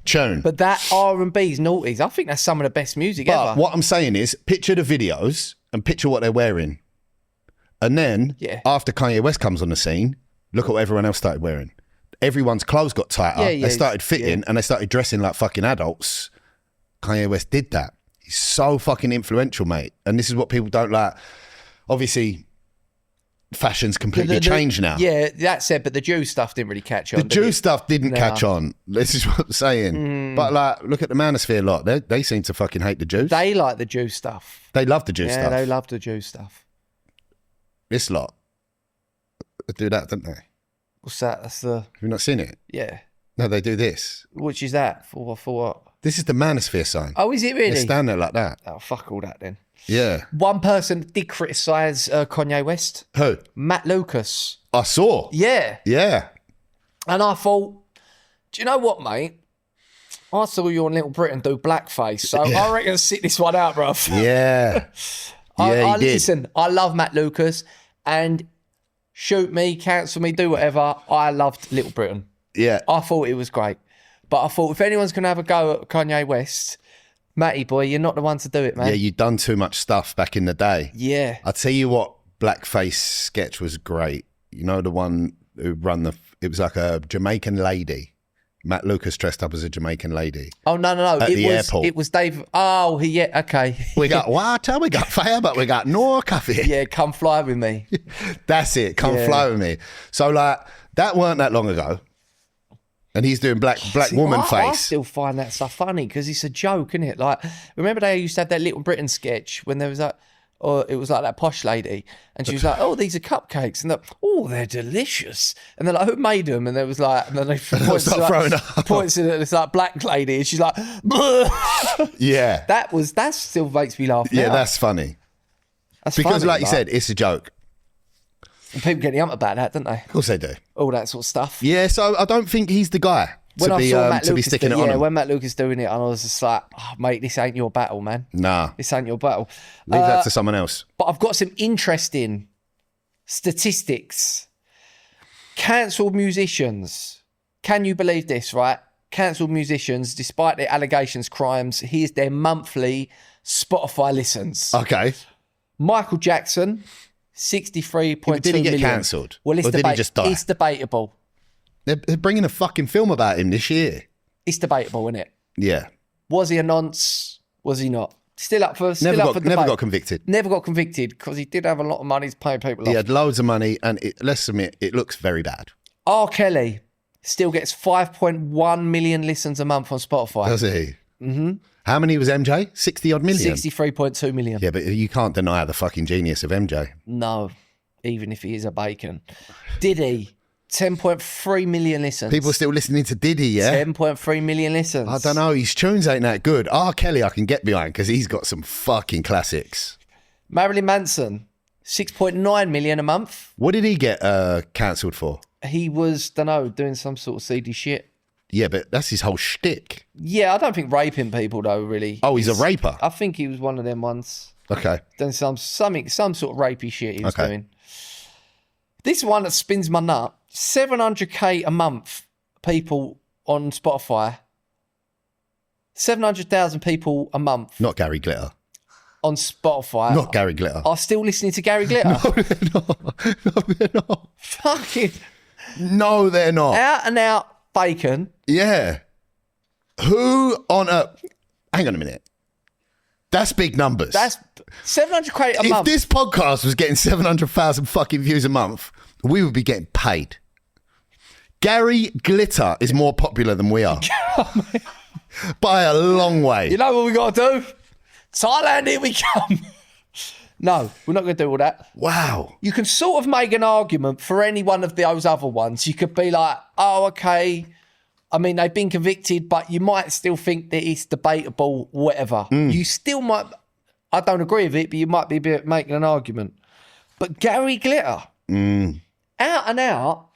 Speaker 6: Tune.
Speaker 5: But that R&B's noughties, I think that's some of the best music
Speaker 6: But
Speaker 5: ever.
Speaker 6: what I'm saying is, picture the videos and picture what they're wearing. And then, after Kanye West comes on the scene, look at what everyone else started wearing. Everyone's clothes got tighter.
Speaker 5: Yeah,
Speaker 6: they started fitting and they started dressing like fucking adults. Kanye West did that. He's so fucking influential, mate. And this is what people don't like. Obviously, fashion's completely changed now.
Speaker 5: Yeah, that said, but the Jew stuff didn't really catch on.
Speaker 6: The Jew stuff didn't catch on. This is what I'm saying. But like, look at the Manosphere lot. They seem to fucking hate the Jews.
Speaker 5: They like the Jew stuff.
Speaker 6: They love the Jew
Speaker 5: Yeah,
Speaker 6: stuff.
Speaker 5: they love the Jew stuff.
Speaker 6: This lot, they do that, don't they? Have
Speaker 5: What's that? That's the
Speaker 6: you not seen it?
Speaker 5: yeah.
Speaker 6: No, they do this.
Speaker 5: Which is that for what?
Speaker 6: This is the Manosphere sign.
Speaker 5: Oh, is it really?
Speaker 6: They stand there like that.
Speaker 5: Oh, fuck all that then.
Speaker 6: Yeah.
Speaker 5: One person did criticise Kanye West.
Speaker 6: Who?
Speaker 5: Matt Lucas.
Speaker 6: I saw.
Speaker 5: Yeah.
Speaker 6: Yeah.
Speaker 5: And I thought, do you know what, mate? I saw you on Little Britain do blackface, so I reckon sit this one out, bruv.
Speaker 6: Yeah. Yeah, he did.
Speaker 5: Listen, I love Matt Lucas, and shoot me, cancel me, do whatever. I loved Little Britain.
Speaker 6: Yeah.
Speaker 5: I thought it was great. But I thought if anyone's going to have a go at Kanye West, Matty boy, you're not the one to do it, man.
Speaker 6: Yeah, you'd done too much stuff back in the day.
Speaker 5: Yeah.
Speaker 6: I'll tell you what, blackface sketch was great. You know, the one who it was like a Jamaican lady. Matt Lucas dressed up as a Jamaican lady.
Speaker 5: Oh, no.
Speaker 6: At the airport.
Speaker 5: It was Dave. Oh, okay.
Speaker 6: We got water, we got fire, but we got no coffee.
Speaker 5: Yeah, come fly with me.
Speaker 6: That's it. Come fly with me. So, like, that weren't that long ago. And he's doing black
Speaker 5: See,
Speaker 6: woman
Speaker 5: I
Speaker 6: face.
Speaker 5: still find that stuff funny because it's a joke, isn't it? Like, remember they used to have that Little Britain sketch when there was that, or it was like that posh lady, and she was like, "Oh, these are cupcakes," and they're delicious, and they're like, "Who made them?" And there was like, and then they points
Speaker 6: start throwing up.
Speaker 5: points to this like black lady, and she's like, "Bleh."
Speaker 6: Yeah.
Speaker 5: that still makes me laugh.
Speaker 6: Yeah,
Speaker 5: now.
Speaker 6: that's funny.
Speaker 5: That's
Speaker 6: Because,
Speaker 5: funny,
Speaker 6: like you said, it's a joke.
Speaker 5: and people get the ump about that, don't they?
Speaker 6: Of course they do.
Speaker 5: All that sort of stuff.
Speaker 6: Yeah, so I don't think he's the guy
Speaker 5: When I saw Matt
Speaker 6: to be
Speaker 5: Lucas
Speaker 6: sticking it on him.
Speaker 5: when Matt Lucas doing it, and I was just like, oh, mate, this ain't your battle, man.
Speaker 6: Nah,
Speaker 5: This ain't your battle.
Speaker 6: leave that to someone else.
Speaker 5: But I've got some interesting statistics. Cancelled musicians. Can you believe this, right? Cancelled musicians, despite their allegations, crimes, here's their monthly Spotify listens.
Speaker 6: Okay.
Speaker 5: Michael Jackson, 63.2
Speaker 6: But did he get
Speaker 5: million.
Speaker 6: cancelled?
Speaker 5: Well,
Speaker 6: Or did he just die?
Speaker 5: It's debatable.
Speaker 6: They're bringing a fucking film about him this year.
Speaker 5: It's debatable, isn't it?
Speaker 6: Yeah.
Speaker 5: Was he a nonce? Was he not? Still up for
Speaker 6: Never
Speaker 5: debate.
Speaker 6: got convicted.
Speaker 5: Never got convicted because he did have a lot of money to pay people
Speaker 6: He
Speaker 5: off.
Speaker 6: had loads of money, and let's admit, it looks very bad.
Speaker 5: R. Kelly still gets 5.1 million listens a month on Spotify.
Speaker 6: Does he? Mm-hmm. How many was MJ? 60 odd million?
Speaker 5: 63.2 million.
Speaker 6: Yeah, but you can't deny the fucking genius of MJ.
Speaker 5: No, even if he is a bacon. Diddy, 10.3 million listens.
Speaker 6: People are still listening to Diddy, yeah?
Speaker 5: 10.3 million listens.
Speaker 6: I don't know. His tunes ain't that good. R. Kelly I can get behind because he's got some fucking classics.
Speaker 5: Marilyn Manson, 6.9 million a month.
Speaker 6: What did he get cancelled for?
Speaker 5: He was, doing some sort of seedy shit.
Speaker 6: Yeah, but that's his whole shtick.
Speaker 5: Yeah, I don't think raping people though really.
Speaker 6: Oh, he's a raper.
Speaker 5: I think he was one of them ones.
Speaker 6: Okay.
Speaker 5: Done some sort of rapey shit he was
Speaker 6: Okay.
Speaker 5: doing. This one that spins my nut. 700k a month people on Spotify. 700,000 people a month
Speaker 6: Not Gary Glitter.
Speaker 5: on Spotify
Speaker 6: Not Gary Glitter.
Speaker 5: are still listening to Gary Glitter.
Speaker 6: No, they're not.
Speaker 5: Fucking
Speaker 6: No, they're not.
Speaker 5: out and out bacon.
Speaker 6: Yeah. Who on earth? Hang on a minute. That's big numbers.
Speaker 5: That's 700k a
Speaker 6: if
Speaker 5: month.
Speaker 6: this podcast was getting 700,000 fucking views a month, we would be getting paid. Gary Glitter is more popular than we are. By a long way.
Speaker 5: You know what we got to do? Thailand, here we come. No, we're not going to do all that.
Speaker 6: Wow.
Speaker 5: You can sort of make an argument for any one of those other ones. You could be like, oh, okay. I mean, they've been convicted, but you might still think that it's debatable, whatever. You still might, I don't agree with it, but you might be making an argument. But Gary Glitter, out and out,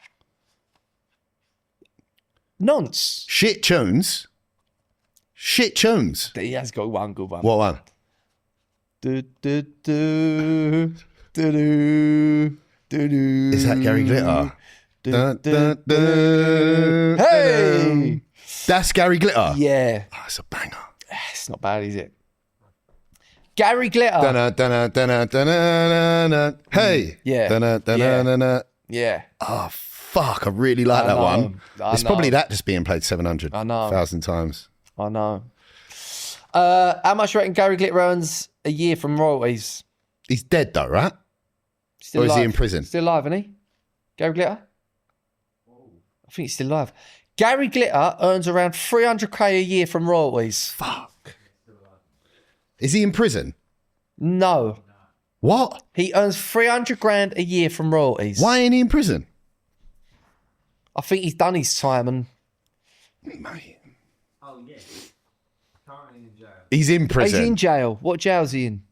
Speaker 5: nonce.
Speaker 6: Shit tunes. Shit tunes.
Speaker 5: He has got one good one.
Speaker 6: What one?
Speaker 5: Do, do, do, do, do, do, do.
Speaker 6: Is that Gary Glitter? Dun, dun, dun,
Speaker 5: Hey!
Speaker 6: That's Gary Glitter.
Speaker 5: Yeah.
Speaker 6: Oh, it's a banger.
Speaker 5: It's not bad, is it? Gary Glitter.
Speaker 6: Dunna, dunna, dunna, dunna, dunna. Hey.
Speaker 5: Yeah.
Speaker 6: Dunna, dunna,
Speaker 5: Yeah.
Speaker 6: dunna.
Speaker 5: Yeah.
Speaker 6: Oh, fuck. I really like
Speaker 5: I
Speaker 6: that
Speaker 5: know.
Speaker 6: one.
Speaker 5: I
Speaker 6: It's
Speaker 5: know.
Speaker 6: probably that just being played 700,000
Speaker 5: know.
Speaker 6: times.
Speaker 5: I know. How much do you reckon Gary Glitter earns a year from royalties?
Speaker 6: He's dead though, right?
Speaker 5: Still
Speaker 6: Or is he
Speaker 5: alive.
Speaker 6: in prison?
Speaker 5: Still alive, isn't he? Gary Glitter? I think he's still alive. Gary Glitter earns around 300k a year from royalties.
Speaker 6: Fuck. Is he in prison?
Speaker 5: No.
Speaker 6: What?
Speaker 5: He earns 300 grand a year from royalties.
Speaker 6: Why ain't he in prison?
Speaker 5: I think he's done his time and
Speaker 6: Mate.
Speaker 1: Oh, yeah. Currently in jail.
Speaker 6: He's in prison.
Speaker 5: he's in jail. What jail's he in?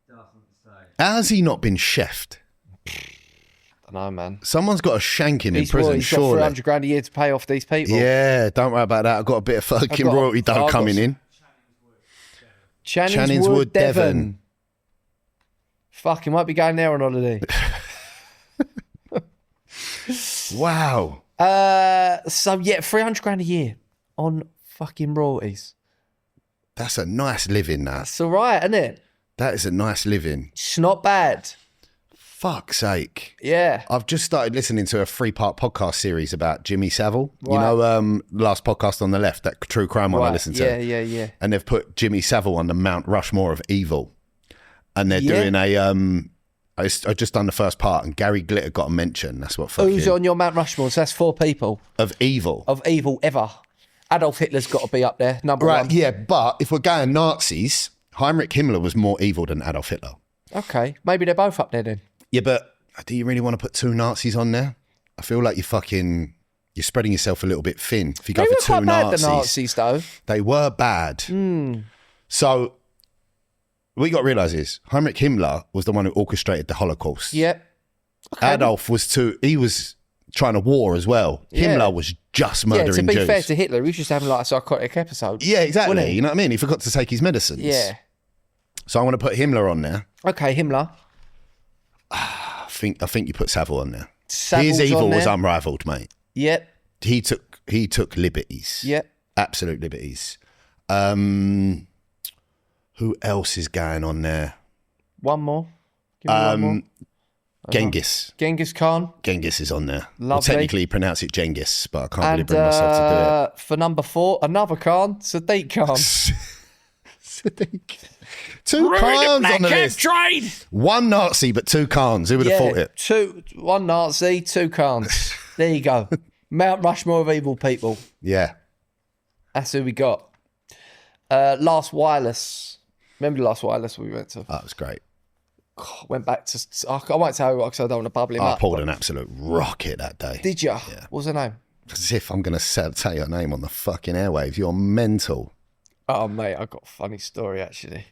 Speaker 1: Doesn't say.
Speaker 6: Has he not been chefed?
Speaker 5: I don't know, man.
Speaker 6: Someone's got to shank him in
Speaker 5: He's
Speaker 6: prison,
Speaker 5: got
Speaker 6: surely.
Speaker 5: 300 grand a year to pay off these people.
Speaker 6: Yeah, don't worry about that. I've got a bit of fucking
Speaker 5: got-
Speaker 6: royalty dough
Speaker 5: I've got
Speaker 6: coming
Speaker 5: some-
Speaker 6: in.
Speaker 5: Channings Wood, Devon. Fucking might be going there on holiday.
Speaker 6: Wow.
Speaker 5: So yeah, 300 grand a year on fucking royalties.
Speaker 6: That's a nice living, that.
Speaker 5: It's all right, isn't it?
Speaker 6: That is a nice living.
Speaker 5: It's not bad.
Speaker 6: Fuck's sake.
Speaker 5: Yeah.
Speaker 6: I've just started listening to a 3-part podcast series about Jimmy Savile. You
Speaker 5: Right.
Speaker 6: know, last podcast on the left, that true crime one I
Speaker 5: Right.
Speaker 6: listened to.
Speaker 5: Yeah.
Speaker 6: And they've put Jimmy Savile on the Mount Rushmore of evil. And they're
Speaker 5: Yeah.
Speaker 6: doing I just done the first part, and Gary Glitter got a mention. That's what fucking...
Speaker 5: Who's on your Mount Rushmore? So that's 4 people
Speaker 6: Of evil.
Speaker 5: of evil ever. Adolf Hitler's got to be up there, number
Speaker 6: Right,
Speaker 5: one.
Speaker 6: yeah, but if we're going Nazis, Heinrich Himmler was more evil than Adolf Hitler.
Speaker 5: Okay, maybe they're both up there then.
Speaker 6: Yeah, but do you really want to put 2 Nazis on there? I feel like you're spreading yourself a little bit thin. If you go
Speaker 5: They
Speaker 6: for
Speaker 5: were
Speaker 6: 2
Speaker 5: quite bad,
Speaker 6: Nazis,
Speaker 5: the Nazis, though.
Speaker 6: they were bad. So what you got to realise is Heinrich Himmler was the one who orchestrated the Holocaust.
Speaker 5: Yep.
Speaker 6: Adolf he was trying to war as well.
Speaker 5: Yeah.
Speaker 6: Himmler was just
Speaker 5: Yeah,
Speaker 6: murdering
Speaker 5: to be
Speaker 6: Jews.
Speaker 5: fair to Hitler, he was just having like a psychotic episode.
Speaker 6: Yeah, exactly.
Speaker 5: Wasn't he?
Speaker 6: You know what I mean? He forgot to take his medicines.
Speaker 5: Yeah.
Speaker 6: So I want to put Himmler on there.
Speaker 5: Okay, Himmler.
Speaker 6: I think you put Savile on there.
Speaker 5: Savile's
Speaker 6: His evil
Speaker 5: on
Speaker 6: was
Speaker 5: there.
Speaker 6: unrivaled, mate.
Speaker 5: Yep.
Speaker 6: He took liberties.
Speaker 5: Yep.
Speaker 6: Absolute liberties. Who else is going on there?
Speaker 5: One more. Give me one more.
Speaker 6: Genghis.
Speaker 5: Genghis Khan.
Speaker 6: Genghis is on there. Well,
Speaker 5: Lovely.
Speaker 6: technically you pronounce it Genghis, but I can't really
Speaker 5: And
Speaker 6: bring myself to
Speaker 5: for number 4, another Khan, Sadiq Khan.
Speaker 6: do it. 2 Khans on the list.
Speaker 5: Trade.
Speaker 6: 1 Nazi, but 2 Khans. Who would have thought it?
Speaker 5: 1 Nazi, 2 Khans. There you go. Mount Rushmore of evil people.
Speaker 6: Yeah.
Speaker 5: That's who we got. Last Wireless. Remember the last Wireless we went to?
Speaker 6: That was great.
Speaker 5: Went back to... I won't tell you because I don't want to bubble him
Speaker 6: I
Speaker 5: up.
Speaker 6: pulled an absolute rocket that day.
Speaker 5: Did you? Yeah. What's her name?
Speaker 6: As if I'm going to tell your name on the fucking airwaves. You're mental.
Speaker 5: Oh, mate, I've got a funny story, actually.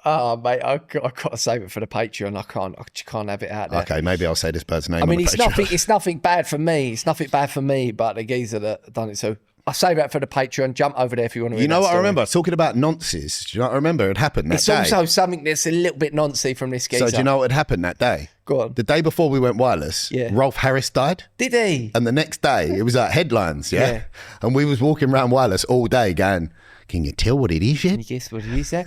Speaker 5: Oh, mate, I've got to save it for the Patreon. I just can't have it out there.
Speaker 6: Okay, maybe I'll say this bird's name.
Speaker 5: I mean,
Speaker 6: on the
Speaker 5: it's
Speaker 6: Patreon.
Speaker 5: it's nothing bad for me. It's nothing bad for me, but the geezer that done it. So I'll save that for the Patreon. Jump over there if you want to.
Speaker 6: You know what I remember? Talking about nonces. Do you know what I remember? It happened that
Speaker 5: It's
Speaker 6: day.
Speaker 5: also something that's a little bit noncy from this geezer.
Speaker 6: So do you know what had happened that day?
Speaker 5: Go on.
Speaker 6: The day before we went wireless,
Speaker 5: Yeah.
Speaker 6: Rolf Harris died.
Speaker 5: Did he?
Speaker 6: And the next day, it was like headlines, yeah?
Speaker 5: Yeah.
Speaker 6: And we was walking around wireless all day going, can you tell what it is yet?
Speaker 5: Can you guess what it is there?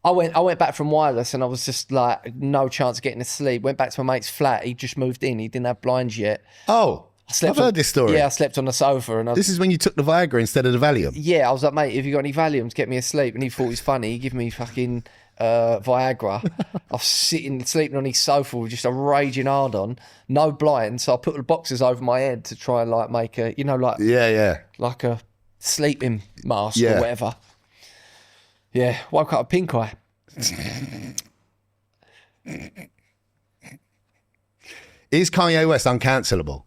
Speaker 5: I went back from wireless and I was just like, no chance of getting to sleep. Went back to my mate's flat. He just moved in. He didn't have blinds yet.
Speaker 6: Oh, I've heard this story.
Speaker 5: Yeah, I slept on the sofa. And
Speaker 6: This is when you took the Viagra instead of the Valium.
Speaker 5: yeah, I was like, mate, have you got any Valium to get me asleep? And he thought it was funny. He gave me fucking Viagra. I was sleeping on his sofa with just a raging hard on, no blinds. So I put the boxes over my head to try and like make a, like a sleeping mask
Speaker 6: Yeah.
Speaker 5: or whatever. Yeah, woke up with pink eye.
Speaker 6: Is Kanye West uncancelable?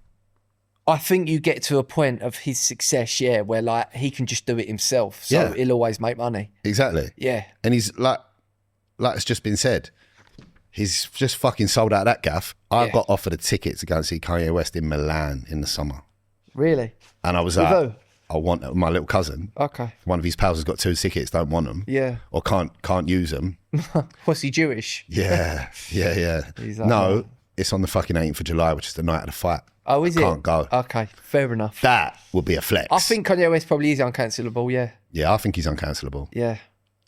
Speaker 5: I think you get to a point of his success, yeah, where like he can just do it himself. So
Speaker 6: Yeah.
Speaker 5: he'll always make money.
Speaker 6: Exactly.
Speaker 5: Yeah.
Speaker 6: And he's like it's just been said, he's just fucking sold out that gaff. I
Speaker 5: Yeah.
Speaker 6: got offered a ticket to go and see Kanye West in Milan in the summer.
Speaker 5: Really?
Speaker 6: And I was
Speaker 5: With
Speaker 6: like,
Speaker 5: who?
Speaker 6: I want my little cousin.
Speaker 5: Okay.
Speaker 6: One of his pals has got 2 tickets, don't want them.
Speaker 5: Yeah.
Speaker 6: Or can't use them.
Speaker 5: Was he Jewish?
Speaker 6: Yeah.
Speaker 5: He's like,
Speaker 6: No, it's on the fucking 18th of July, which is the night of the fight.
Speaker 5: Oh, is
Speaker 6: I
Speaker 5: it?
Speaker 6: can't go.
Speaker 5: Okay, fair enough.
Speaker 6: That would be a flex.
Speaker 5: I think Kanye West probably is uncancelable, yeah.
Speaker 6: Yeah, I think he's uncancelable.
Speaker 5: Yeah.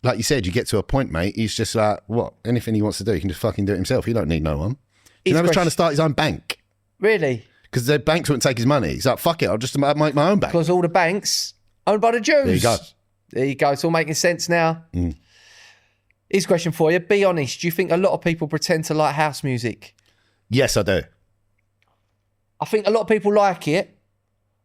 Speaker 6: Like you said, you get to a point, mate, he's just like, what? Anything he wants to do, he can just fucking do it himself. He don't need no one. You know, he was trying to start his own bank
Speaker 5: Really?
Speaker 6: because the banks wouldn't take his money. He's like, fuck it, I'll just make my own bank.
Speaker 5: Because all the banks owned by the Jews.
Speaker 6: There you go.
Speaker 5: There you go. It's all making sense now. Here's a question for you. Be honest. Do you think a lot of people pretend to like house music?
Speaker 6: Yes, I do.
Speaker 5: I think a lot of people like it.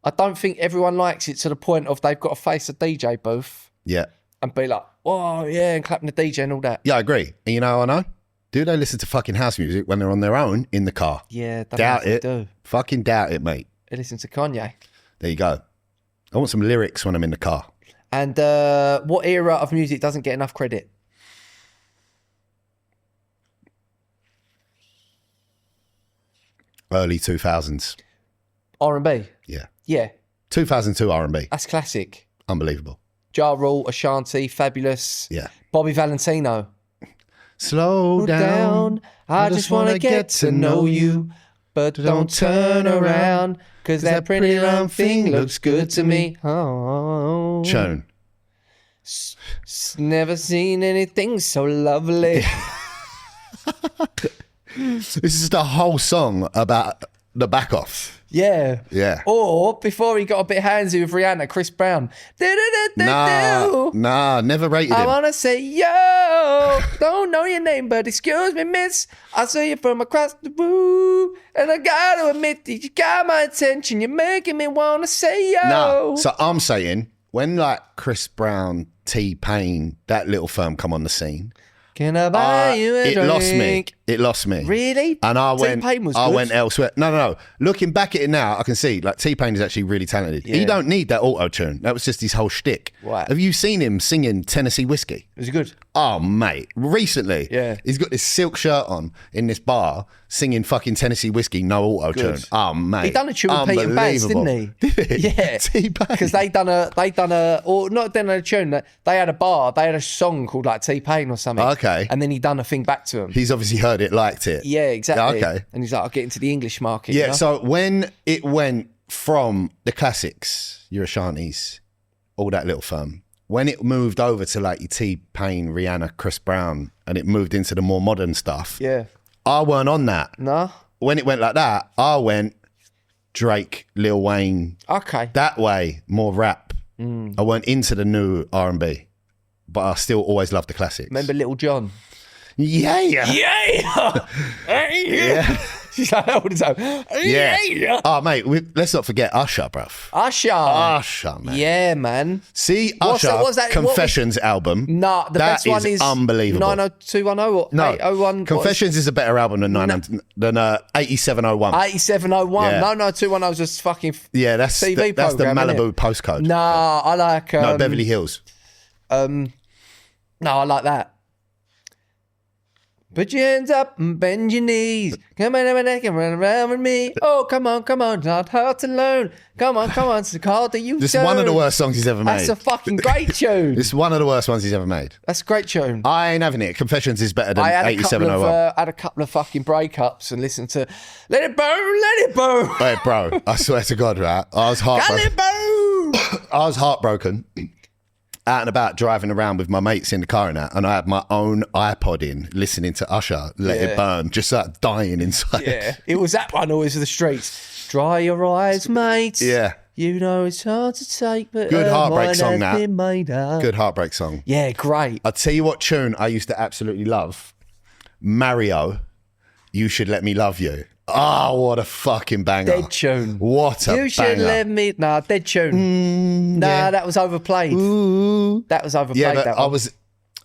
Speaker 5: I don't think everyone likes it to the point of they've got to face a DJ booth
Speaker 6: Yeah.
Speaker 5: and be like, oh, yeah, and clapping the DJ and all that.
Speaker 6: Yeah, I agree. And you know how I know? Do they listen to fucking house music when they're on their own in the car?
Speaker 5: Yeah, don't
Speaker 6: Doubt
Speaker 5: know if
Speaker 6: it.
Speaker 5: they do.
Speaker 6: Fucking doubt it, mate.
Speaker 5: They listen to Kanye.
Speaker 6: There you go. I want some lyrics when I'm in the car.
Speaker 5: And what era of music doesn't get enough credit?
Speaker 6: Early 2000s.
Speaker 5: R&B.
Speaker 6: Yeah.
Speaker 5: Yeah,
Speaker 6: 2002 R&B.
Speaker 5: that's classic.
Speaker 6: Unbelievable.
Speaker 5: Ja Rule, Ashanti, Fabulous.
Speaker 6: Yeah.
Speaker 5: Bobby Valentino.
Speaker 6: Slow down.
Speaker 5: I just want to get to know you, but don't turn around, because that pretty round thing looks good to me. Oh,
Speaker 6: Tune.
Speaker 5: never seen anything so lovely.
Speaker 6: This is just a whole song about the back off.
Speaker 5: Yeah.
Speaker 6: Yeah.
Speaker 5: Or before he got a bit handsy with Rihanna, Chris Brown.
Speaker 6: Nah, never rated
Speaker 5: I
Speaker 6: him.
Speaker 5: wanna say yo, don't know your name, but excuse me, miss. I saw you from across the room, and I gotta admit that you got my attention. You're making me wanna say yo.
Speaker 6: Nah, so I'm saying when like Chris Brown, T-Pain, that little firm come on the scene,
Speaker 5: Can I buy you a
Speaker 6: it
Speaker 5: drink?
Speaker 6: lost me. It lost me.
Speaker 5: Really?
Speaker 6: And I went.
Speaker 5: T-Pain was
Speaker 6: I
Speaker 5: good.
Speaker 6: went elsewhere. No. Looking back at it now, I can see like T-Pain is actually really talented.
Speaker 5: Yeah.
Speaker 6: He don't need that auto tune. That was just his whole shtick.
Speaker 5: Right.
Speaker 6: Have you seen him singing Tennessee Whiskey?
Speaker 5: Was it good?
Speaker 6: Oh, mate. Recently,
Speaker 5: Yeah.
Speaker 6: he's got this silk shirt on in this bar singing fucking Tennessee Whiskey, no auto tune.
Speaker 5: Good.
Speaker 6: Oh, mate.
Speaker 5: He done a tune with Pete and Baz, didn't he?
Speaker 6: Did he?
Speaker 5: Yeah,
Speaker 6: T-Pain.
Speaker 5: because they done a, or not done a tune. They had a bar. They had a song called like T-Pain or something.
Speaker 6: Okay.
Speaker 5: And then he done a thing back to him.
Speaker 6: He's obviously heard it, liked it.
Speaker 5: Yeah, exactly.
Speaker 6: Yeah, okay.
Speaker 5: And he's like, I'll get into the English market.
Speaker 6: Yeah,
Speaker 5: you know?
Speaker 6: so when it went from the classics, your Ashantis, all that little firm, when it moved over to like your T-Pain, Rihanna, Chris Brown, and it moved into the more modern stuff,
Speaker 5: Yeah.
Speaker 6: I weren't on that.
Speaker 5: No?
Speaker 6: When it went like that, I went Drake, Lil Wayne,
Speaker 5: Okay.
Speaker 6: that way, more rap. I went into the new R&B, but I still always loved the classics.
Speaker 5: Remember Little John?
Speaker 6: Yeah.
Speaker 5: Yeah.
Speaker 6: Yeah.
Speaker 5: She's like that all the time.
Speaker 6: Yeah. Oh, mate, let's not forget Usher, bruv.
Speaker 5: Usher.
Speaker 6: Usher, man.
Speaker 5: Yeah, man.
Speaker 6: See,
Speaker 5: What's
Speaker 6: Usher,
Speaker 5: that- what's that- what was-
Speaker 6: Confessions album.
Speaker 5: Nah, the
Speaker 6: That
Speaker 5: best one is
Speaker 6: unbelievable.
Speaker 5: 90210 or
Speaker 6: No,
Speaker 5: 801.
Speaker 6: Confessions is a better album than 8701.
Speaker 5: 8701.
Speaker 6: Yeah.
Speaker 5: 90210 was just fucking.
Speaker 6: Yeah, that's
Speaker 5: TV
Speaker 6: the
Speaker 5: program,
Speaker 6: Malibu
Speaker 5: innit?
Speaker 6: postcode.
Speaker 5: Nah, I like.
Speaker 6: No, Beverly Hills.
Speaker 5: No, I like that. Put your hands up and bend your knees. Come on, run around with me. Oh, come on, not hurt alone. Come on, it's the call that you
Speaker 6: This is one of the worst songs he's ever made.
Speaker 5: That's a fucking great tune.
Speaker 6: This is one of the worst ones he's ever made.
Speaker 5: That's a great tune.
Speaker 6: I ain't having it. Confessions is better than
Speaker 5: I had
Speaker 6: 8701.
Speaker 5: had a couple of fucking breakups and listened to Let It Burn.
Speaker 6: Hey, bro, I swear to God, right? I was heartbroken.
Speaker 5: Let It Burn.
Speaker 6: I was heartbroken. Out and about driving around with my mates in the car and I had my own iPod in listening to Usher, Let It Burn, just like dying inside.
Speaker 5: Yeah, it was that one always for the streets. Dry your eyes, mate.
Speaker 6: Yeah.
Speaker 5: You know it's hard to take, but
Speaker 6: Good heartbreak
Speaker 5: mine
Speaker 6: song,
Speaker 5: has
Speaker 6: that.
Speaker 5: been made up.
Speaker 6: Good heartbreak song.
Speaker 5: Yeah, great.
Speaker 6: I'll tell you what tune I used to absolutely love. Mario, You Should Let Me Love You. Oh, what a fucking banger.
Speaker 5: Dead tune.
Speaker 6: What a banger.
Speaker 5: You should let me... Nah, dead tune. That was overplayed.
Speaker 6: Ooh.
Speaker 5: That was overplayed.
Speaker 6: Yeah, but
Speaker 5: that one.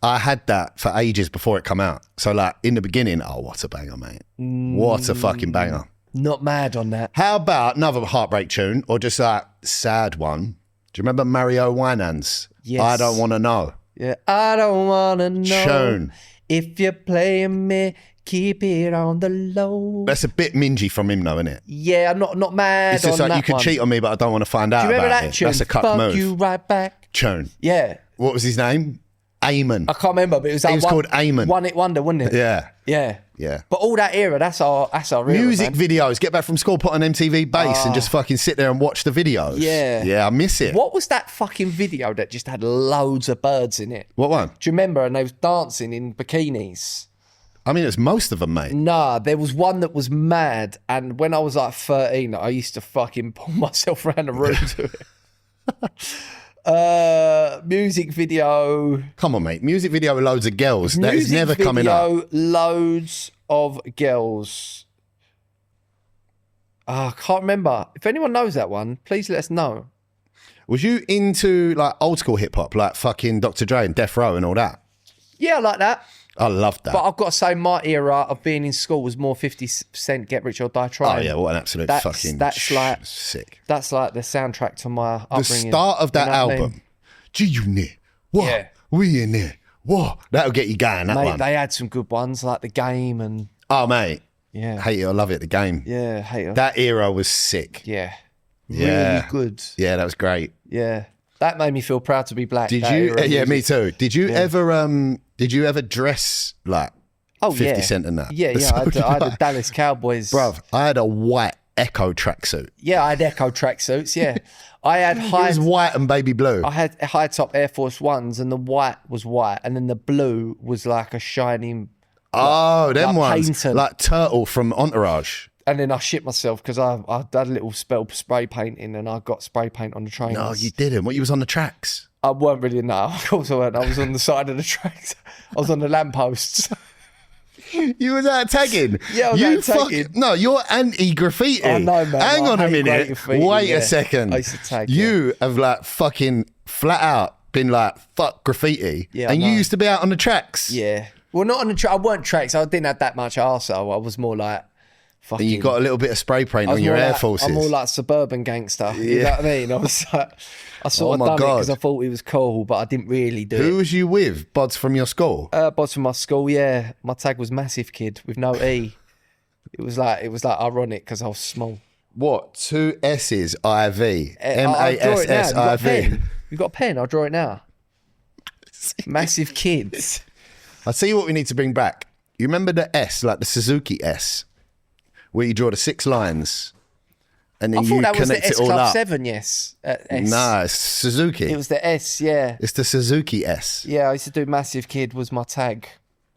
Speaker 6: I had that for ages before it come out. So like in the beginning, oh, what a banger, mate. What a fucking banger.
Speaker 5: Not mad on that.
Speaker 6: How about another heartbreak tune or just like sad one? Do you remember Mario Winans?
Speaker 5: Yes.
Speaker 6: I Don't Want to Know.
Speaker 5: Yeah, I don't want to know
Speaker 6: Tune.
Speaker 5: if you're playing me, keep it on the low.
Speaker 6: That's a bit mingy from him though, isn't it?
Speaker 5: Yeah, I'm not mad
Speaker 6: It's just
Speaker 5: on
Speaker 6: like,
Speaker 5: that
Speaker 6: you could
Speaker 5: one.
Speaker 6: cheat on me, but I don't want to find out
Speaker 5: Do you remember
Speaker 6: about
Speaker 5: that
Speaker 6: it.
Speaker 5: tune?
Speaker 6: That's a cuck
Speaker 5: Fuck
Speaker 6: move.
Speaker 5: you right back.
Speaker 6: Tune.
Speaker 5: Yeah.
Speaker 6: What was his name? Eamon.
Speaker 5: I can't remember, but it was that
Speaker 6: He was
Speaker 5: one,
Speaker 6: called Eamon.
Speaker 5: One Hit Wonder, wasn't it?
Speaker 6: Yeah.
Speaker 5: Yeah.
Speaker 6: Yeah.
Speaker 5: But all that era, that's our era,
Speaker 6: Music
Speaker 5: man.
Speaker 6: videos. Get back from school, put on MTV Base and just fucking sit there and watch the videos.
Speaker 5: Yeah.
Speaker 6: Yeah, I miss it.
Speaker 5: What was that fucking video that just had loads of birds in it?
Speaker 6: What one?
Speaker 5: Do you remember? And they was dancing in bikinis.
Speaker 6: I mean, it's most of them, mate.
Speaker 5: Nah, there was one that was mad. And when I was like 13, I used to fucking pull myself around the room to it. Music video.
Speaker 6: Come on, mate. Music video with loads of girls. That is never coming up.
Speaker 5: Loads of girls. I can't remember. If anyone knows that one, please let us know.
Speaker 6: Was you into like old school hip hop, like fucking Dr. Dre and Death Row and all that?
Speaker 5: Yeah, I like that.
Speaker 6: I loved that.
Speaker 5: But I've got to say, my era of being in school was more 50% Get Rich or Die Trying.
Speaker 6: Oh yeah, what an absolute
Speaker 5: That's
Speaker 6: fucking
Speaker 5: like
Speaker 6: sick.
Speaker 5: That's like the soundtrack to my
Speaker 6: The
Speaker 5: upbringing.
Speaker 6: start of that
Speaker 5: You know what I
Speaker 6: album,
Speaker 5: mean?
Speaker 6: G-Unit, what?
Speaker 5: Yeah.
Speaker 6: We in there, what? That'll get you going, that
Speaker 5: Mate,
Speaker 6: one.
Speaker 5: they had some good ones like The Game and
Speaker 6: Oh, mate.
Speaker 5: yeah,
Speaker 6: Hate it or love it, the game.
Speaker 5: yeah, hate it.
Speaker 6: That era was sick.
Speaker 5: Yeah,
Speaker 6: Yeah.
Speaker 5: really good.
Speaker 6: Yeah, that was great.
Speaker 5: Yeah, that made me feel proud to be black.
Speaker 6: Did
Speaker 5: that
Speaker 6: you?
Speaker 5: era of
Speaker 6: Yeah, me
Speaker 5: music.
Speaker 6: too. Did you ever dress like 50
Speaker 5: yeah.
Speaker 6: Cent and that?
Speaker 5: Yeah, yeah. I had a Dallas Cowboys.
Speaker 6: Bruv, I had a white Echo tracksuit.
Speaker 5: Yeah, I had Echo tracksuits. Yeah, I had
Speaker 6: It
Speaker 5: high.
Speaker 6: was white and baby blue.
Speaker 5: I had high top Air Force Ones, and the white was white, and then the blue was like a shining.
Speaker 6: Oh, them
Speaker 5: like
Speaker 6: ones.
Speaker 5: painted.
Speaker 6: Like Turtle from Entourage.
Speaker 5: And then I shit myself because I had a little spell of spray painting, and I got spray paint on the train.
Speaker 6: No, you didn't. What, you was on the tracks?
Speaker 5: I weren't really in that. Of course I weren't. I was on the side of the tracks. I was on the lampposts.
Speaker 6: You was out tagging.
Speaker 5: Yeah, I was
Speaker 6: you
Speaker 5: out tagging.
Speaker 6: No, you're anti-graffiti.
Speaker 5: I know, man.
Speaker 6: Hang
Speaker 5: I
Speaker 6: on a
Speaker 5: hate
Speaker 6: minute.
Speaker 5: great graffiti,
Speaker 6: Wait
Speaker 5: yeah.
Speaker 6: a second.
Speaker 5: I used to tag,
Speaker 6: You have like fucking flat out been like, fuck graffiti.
Speaker 5: Yeah, I
Speaker 6: and you
Speaker 5: know.
Speaker 6: used to be out on the tracks.
Speaker 5: Yeah. Well, not on the track. I weren't tracks. I didn't have that much arsehole. I was more like fucking.
Speaker 6: And you got a little bit of spray paint
Speaker 5: I was
Speaker 6: on your
Speaker 5: more
Speaker 6: Air
Speaker 5: like-
Speaker 6: Forces.
Speaker 5: I'm more like suburban gangster. You
Speaker 6: Yeah.
Speaker 5: know what I mean? I was like, I sort
Speaker 6: Oh
Speaker 5: of
Speaker 6: my
Speaker 5: done it
Speaker 6: God.
Speaker 5: because I thought it was cool, but I didn't really do
Speaker 6: Who
Speaker 5: it.
Speaker 6: was you with? Bods from your school?
Speaker 5: Boss from my school, yeah. My tag was Massive Kid with no E. It was like ironic because I was small.
Speaker 6: What? 2 S's IV.
Speaker 5: I'll draw it now. You got a
Speaker 6: MASSIV.
Speaker 5: pen? You got a pen? I'll draw it now. Massive Kids.
Speaker 6: I'll tell you what we need to bring back. You remember the S, like the Suzuki S, where you draw the 6 lines and
Speaker 5: I
Speaker 6: then
Speaker 5: thought
Speaker 6: you
Speaker 5: that was the
Speaker 6: connect
Speaker 5: S
Speaker 6: it all
Speaker 5: Club
Speaker 6: up?
Speaker 5: 7, yes. S.
Speaker 6: Nah, it's Suzuki.
Speaker 5: It was the S, yeah.
Speaker 6: It's the Suzuki S.
Speaker 5: Yeah, I used to do Massive Kid was my tag.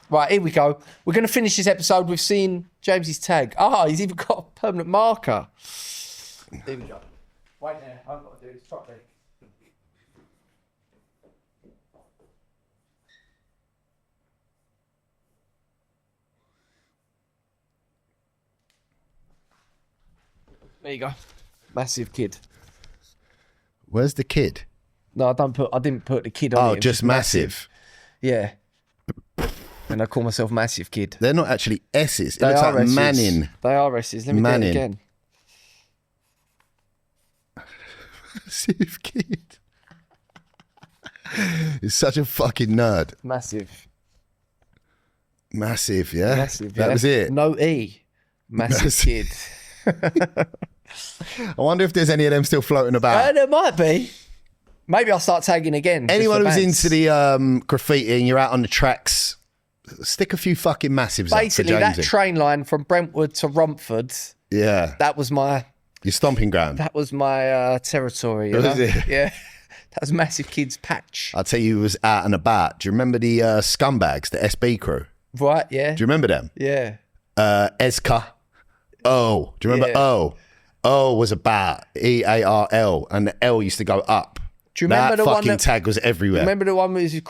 Speaker 5: Right, here we go. We're going to finish this episode with seeing James's tag. Ah, he's even got a permanent marker. Here we go. Wait there, I've got to do this properly. There you go. Massive Kid.
Speaker 6: Where's the kid?
Speaker 5: No, I didn't put the kid on it.
Speaker 6: Oh,
Speaker 5: it was
Speaker 6: just massive.
Speaker 5: Yeah. And I call myself Massive Kid.
Speaker 6: They're not actually S's. It
Speaker 5: They
Speaker 6: looks
Speaker 5: are
Speaker 6: like
Speaker 5: S's.
Speaker 6: Manning.
Speaker 5: They are S's. Let me do
Speaker 6: Manning.
Speaker 5: it again.
Speaker 6: Massive kid. He's such a fucking nerd.
Speaker 5: Massive.
Speaker 6: Massive, yeah?
Speaker 5: Massive,
Speaker 6: That
Speaker 5: yeah.
Speaker 6: was it.
Speaker 5: No E. Massive kid.
Speaker 6: I wonder if there's any of them still floating about.
Speaker 5: There might be. Maybe I'll start tagging again. just
Speaker 6: Anyone
Speaker 5: for
Speaker 6: who's
Speaker 5: bands.
Speaker 6: into the graffiti and you're out on the tracks, stick a few fucking massives
Speaker 5: Basically,
Speaker 6: up for
Speaker 5: that
Speaker 6: Jamesy.
Speaker 5: train line from Brentwood to Romford,
Speaker 6: Yeah.
Speaker 5: that was my
Speaker 6: Your stomping ground.
Speaker 5: territory. You
Speaker 6: Was
Speaker 5: know?
Speaker 6: it?
Speaker 5: Yeah. That was Massive Kid's patch.
Speaker 6: I'll tell you who was out and about. Do you remember the scumbags, the SB crew?
Speaker 5: Right, yeah.
Speaker 6: Do you remember them?
Speaker 5: Yeah.
Speaker 6: Eska. O. Do you remember
Speaker 5: Yeah.
Speaker 6: O? O was about EARL, and the L used to go up.
Speaker 5: Do you remember
Speaker 6: that
Speaker 5: the one
Speaker 6: fucking
Speaker 5: that-
Speaker 6: tag was everywhere.
Speaker 5: Remember the one that was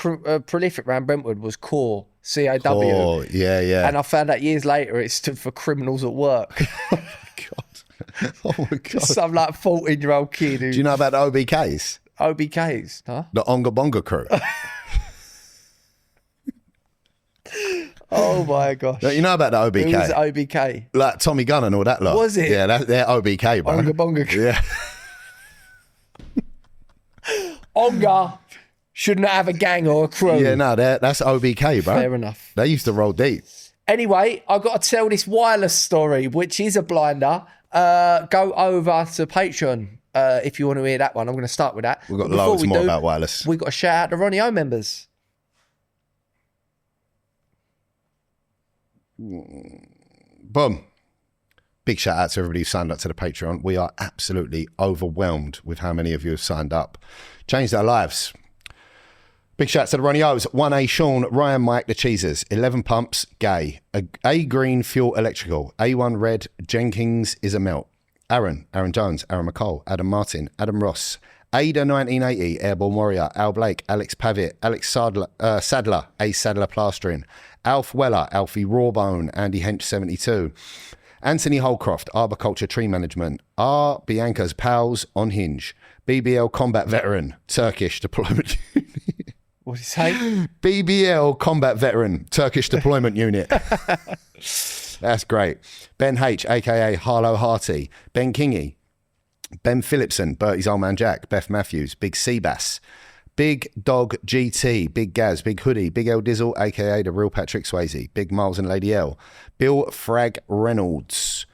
Speaker 5: prolific around Brentwood was CAW, C-A-W.
Speaker 6: Oh, yeah, yeah.
Speaker 5: And I found out years later it stood for criminals at work.
Speaker 6: God. Oh, my God.
Speaker 5: Some like 14-year-old kid who...
Speaker 6: Do you know about the OBKs?
Speaker 5: OBKs, huh?
Speaker 6: The Onga Bonga crew.
Speaker 5: Oh my gosh.
Speaker 6: Don't you know about the OBK?
Speaker 5: Who was OBK?
Speaker 6: Like Tommy Gunn and all that lot.
Speaker 5: Was it?
Speaker 6: Yeah, they're OBK, bro.
Speaker 5: Onga Bonga crew.
Speaker 6: Yeah.
Speaker 5: Onga shouldn't have a gang or a crew.
Speaker 6: Yeah, no, that's OBK, bro.
Speaker 5: Fair enough.
Speaker 6: They used to roll deep.
Speaker 5: Anyway, I've got to tell this wireless story, which is a blinder. Go over to Patreon if you want to hear that one. I'm going to start with that.
Speaker 6: We've got
Speaker 5: But before
Speaker 6: loads
Speaker 5: we
Speaker 6: more
Speaker 5: do,
Speaker 6: about wireless.
Speaker 5: We've got to shout out the Ronnie O members.
Speaker 6: Boom. Big shout out to everybody who signed up to the Patreon. We are absolutely overwhelmed with how many of you have signed up. Changed our lives. Big shout out to the Ronnie O's. 1A Sean, Ryan Mike, the Cheesers. 11 Pumps, Gay. A Green Fuel Electrical. A1 Red, Jenkins is a melt. Aaron Jones, Aaron McCall, Adam Martin, Adam Ross. Ada 1980, Airborne Warrior, Al Blake, Alex Pavitt, Alex Sadler, A Sadler Plastering, Alf Weller, Alfie Rawbone, Andy Hench 72, Anthony Holcroft, Arboriculture Tree Management, R. Bianca's Pals on Hinge, BBL Combat Veteran, Turkish Deployment Unit.
Speaker 5: What did he say?
Speaker 6: BBL Combat Veteran, Turkish Deployment Unit. That's great. Ben H, aka Harlow Harty, Ben Kingy, Ben Phillipson, Bertie's Old Man Jack, Beth Matthews, Big Seabass, Big Dog GT, Big Gaz, Big Hoodie, Big L Dizzle, aka the real Patrick Swayze, Big Miles and Lady L, Bill Frag Reynolds,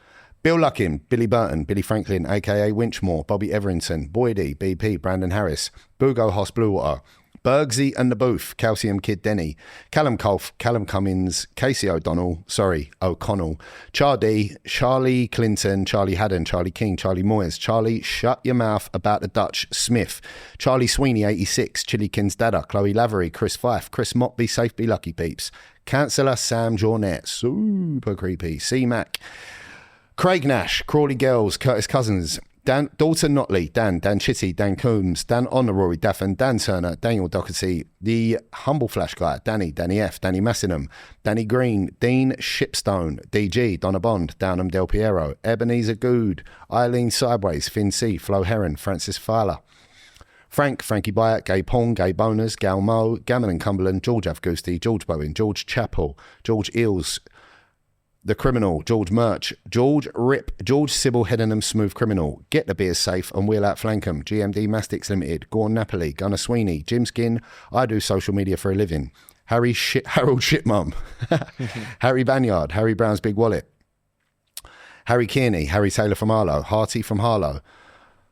Speaker 6: Bill Luckin, Billy Burton, Billy Franklin, aka Winchmore, Bobby Everington, Boydie, BP, Brandon Harris, Bugo Hoss Bluewater, Bergsy and the Booth, Calcium Kid Denny, Callum Colf, Callum Cummins, Casey O'Connell, Chardy, Charlie Clinton, Charlie Haddon, Charlie King, Charlie Moyes, Charlie Shut Your Mouth About the Dutch Smith, Charlie Sweeney 86, Chillikins Dada, Chloe Lavery, Chris Fife, Chris Mott, Be Safe, Be Lucky Peeps, Councillor Sam Jornet, super creepy, C Mac, Craig Nash, Crawley Girls, Curtis Cousins, Dan Dalton Notley, Dan Chitty, Dan Coombs, Dan Honorary, Daffin, Dan Turner, Daniel Doherty, the Humble Flash Guy, Danny F, Danny Massingham, Danny Green, Dean Shipstone, DG, Donna Bond, Downham Del Piero, Ebenezer Good, Eileen Sideways, Finn C, Flo Heron, Francis Fowler, Frankie Byatt, Gay Pong, Gay Boners, Gal Mo, Gammon and Cumberland, George Afgoosti, George Bowen, George Chappell, George Eels, The Criminal, George Murch, George Rip, George Sybil Hedenham, Smooth Criminal, Get the Beers Safe and Wheel Out Flankham, GMD Mastics Limited, Gorn Napoli, Gunnar Sweeney, Jim Skin, I do social media for a living, Harold Shitmum, Harry Banyard, Harry Brown's Big Wallet, Harry Kearney, Harry Taylor from Harlow, Harty from Harlow,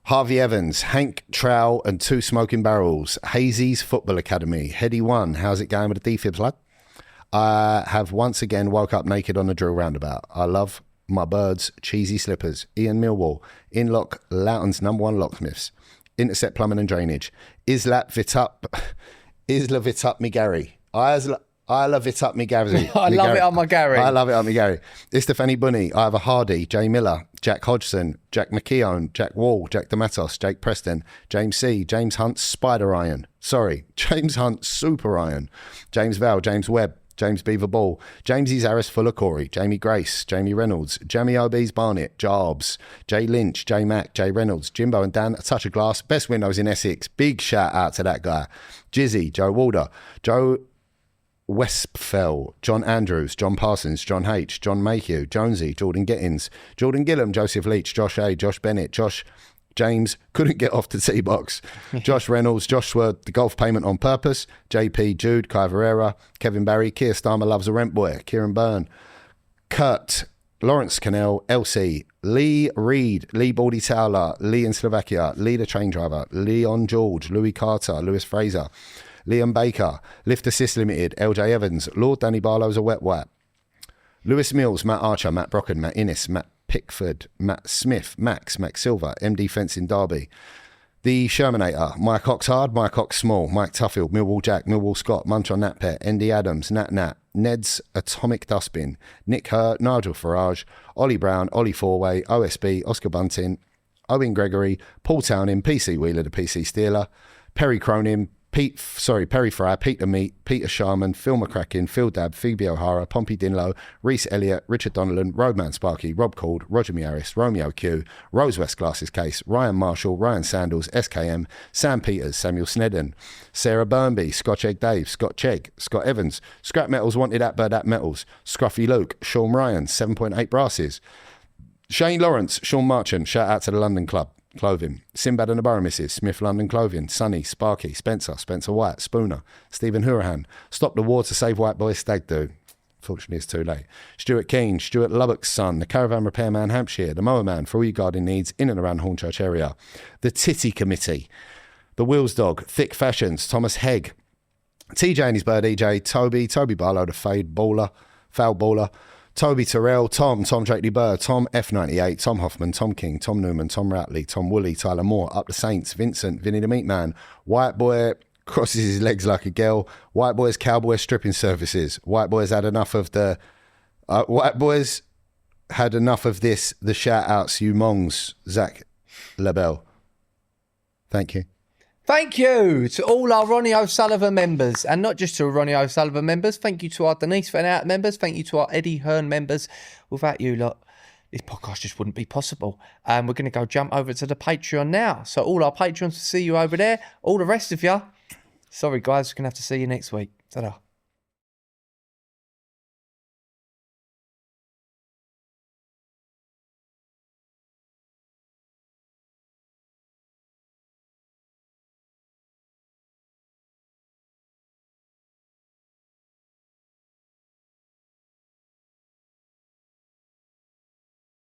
Speaker 6: Harvey Evans, Hank Trow and Two Smoking Barrels, Hazy's Football Academy, Heady One, how's it going with the D-Fibs, lad? I have once again woke up naked on the drill roundabout. I love my birds, cheesy slippers. Ian Millwall, Inlock, Loughton's #1 locksmiths. Intercept Plumbing and Drainage. Isla Vitup me Gary. I love it up me Gary.
Speaker 5: I love it on my Gary.
Speaker 6: I love it up me Gary. Istefani Bunny, Ivor Hardy, Jay Miller, Jack Hodgson, Jack McKeown, Jack Wall, Jack Dematos, Jake Preston, James C, James Hunt, Spider Iron. Sorry, James Hunt, Super Iron. James Val, James Webb, James Beaver Ball, Jamesy Zaris Fuller Corey, Jamie Grace, Jamie Reynolds, Jamie Obes Barnett, Jarbs, Jay Lynch, Jay Mack, Jay Reynolds, Jimbo and Dan, A Touch of Glass, Best Windows in Essex, big shout out to that guy, Jizzy, Joe Walder, Joe Westfell, John Andrews, John Parsons, John H, John Mayhew, Jonesy, Jordan Gittins, Jordan Gillam, Joseph Leach, Josh A, Josh Bennett, Josh James couldn't get off the tee box. Josh Reynolds, Joshua, the golf payment on purpose. JP, Jude, Kai Verreira, Kevin Barry, Keir Starmer loves a rent boy. Kieran Byrne, Kurt, Lawrence Cannell, Elsie, Lee Reed, Lee Baldy Towler, Lee in Slovakia, Lee the train driver, Leon George, Louis Carter, Lewis Fraser, Liam Baker, Lift Assist Limited, LJ Evans, Lord Danny Barlow's a wet wipe. Lewis Mills, Matt Archer, Matt Brocken, Matt Innes, Matt Pickford, Matt Smith, Max Silver, MD Fencing Derby, The Shermanator, Mike Oxhard, Mike Ox Small, Mike Tuffield, Millwall Jack, Millwall Scott, Munch on Nat Pet, Andy Adams, Nat, Ned's Atomic Dustbin, Nick Hurt, Nigel Farage, Ollie Brown, Ollie Fourway, OSB, Oscar Bunting, Owen Gregory, Paul Townend, PC Wheeler, the PC Stealer, Perry Cronin, Perry Fry, Peter Meat, Peter Sharman, Phil McCracken, Phil Dabb, Phoebe O'Hara, Pompey Dinlow, Reese Elliott, Richard Donnellan, Roadman Sparky, Rob Cald, Roger Miaris, Romeo Q, Rose West Glasses Case, Ryan Marshall, Ryan Sandals, SKM, Sam Peters, Samuel Snedden, Sarah Burnby, Scotch Egg Dave, Scott Chegg, Scott Evans, Scrap Metals Wanted at Bird at Metals, Scruffy Luke, Sean Ryan, 7.8 Brasses, Shane Lawrence, Sean Marchant, shout out to the London Club. Clothing, Sinbad and the Borough Misses, Smith London Clothing, Sunny, Sparky, Spencer White, Spooner, Stephen Hurahan, Stop the War to Save White Boy Stag Do. Fortunately, it's too late. Stuart Keane, Stuart Lubbock's son, the Caravan Repairman Hampshire, the Mower Man for all your gardening needs in and around Hornchurch area, the Titty Committee, the Wheels Dog, Thick Fashions, Thomas Hegg, TJ and his bird EJ, Toby Barlow, the Foul Baller, Toby Terrell, Tom Drakely Bird, Tom F98, Tom Hoffman, Tom King, Tom Newman, Tom Ratley, Tom Woolley, Tyler Moore, Up the Saints, Vincent, Vinny the Meat Man, White Boy crosses his legs like a girl, White Boy's Cowboy Stripping Services, White Boys had enough of the, White Boys had enough of this, the shout outs, you mongs, Zach LaBelle. Thank you.
Speaker 5: Thank you to all our Ronnie O'Sullivan members, and not just to Ronnie O'Sullivan members. Thank you to our Denise Van Out members. Thank you to our Eddie Hearn members. Without you lot, this podcast just wouldn't be possible. And we're going to go jump over to the Patreon now. So all our patrons will see you over there. All the rest of you, sorry guys, we're going to have to see you next week. Ta-da.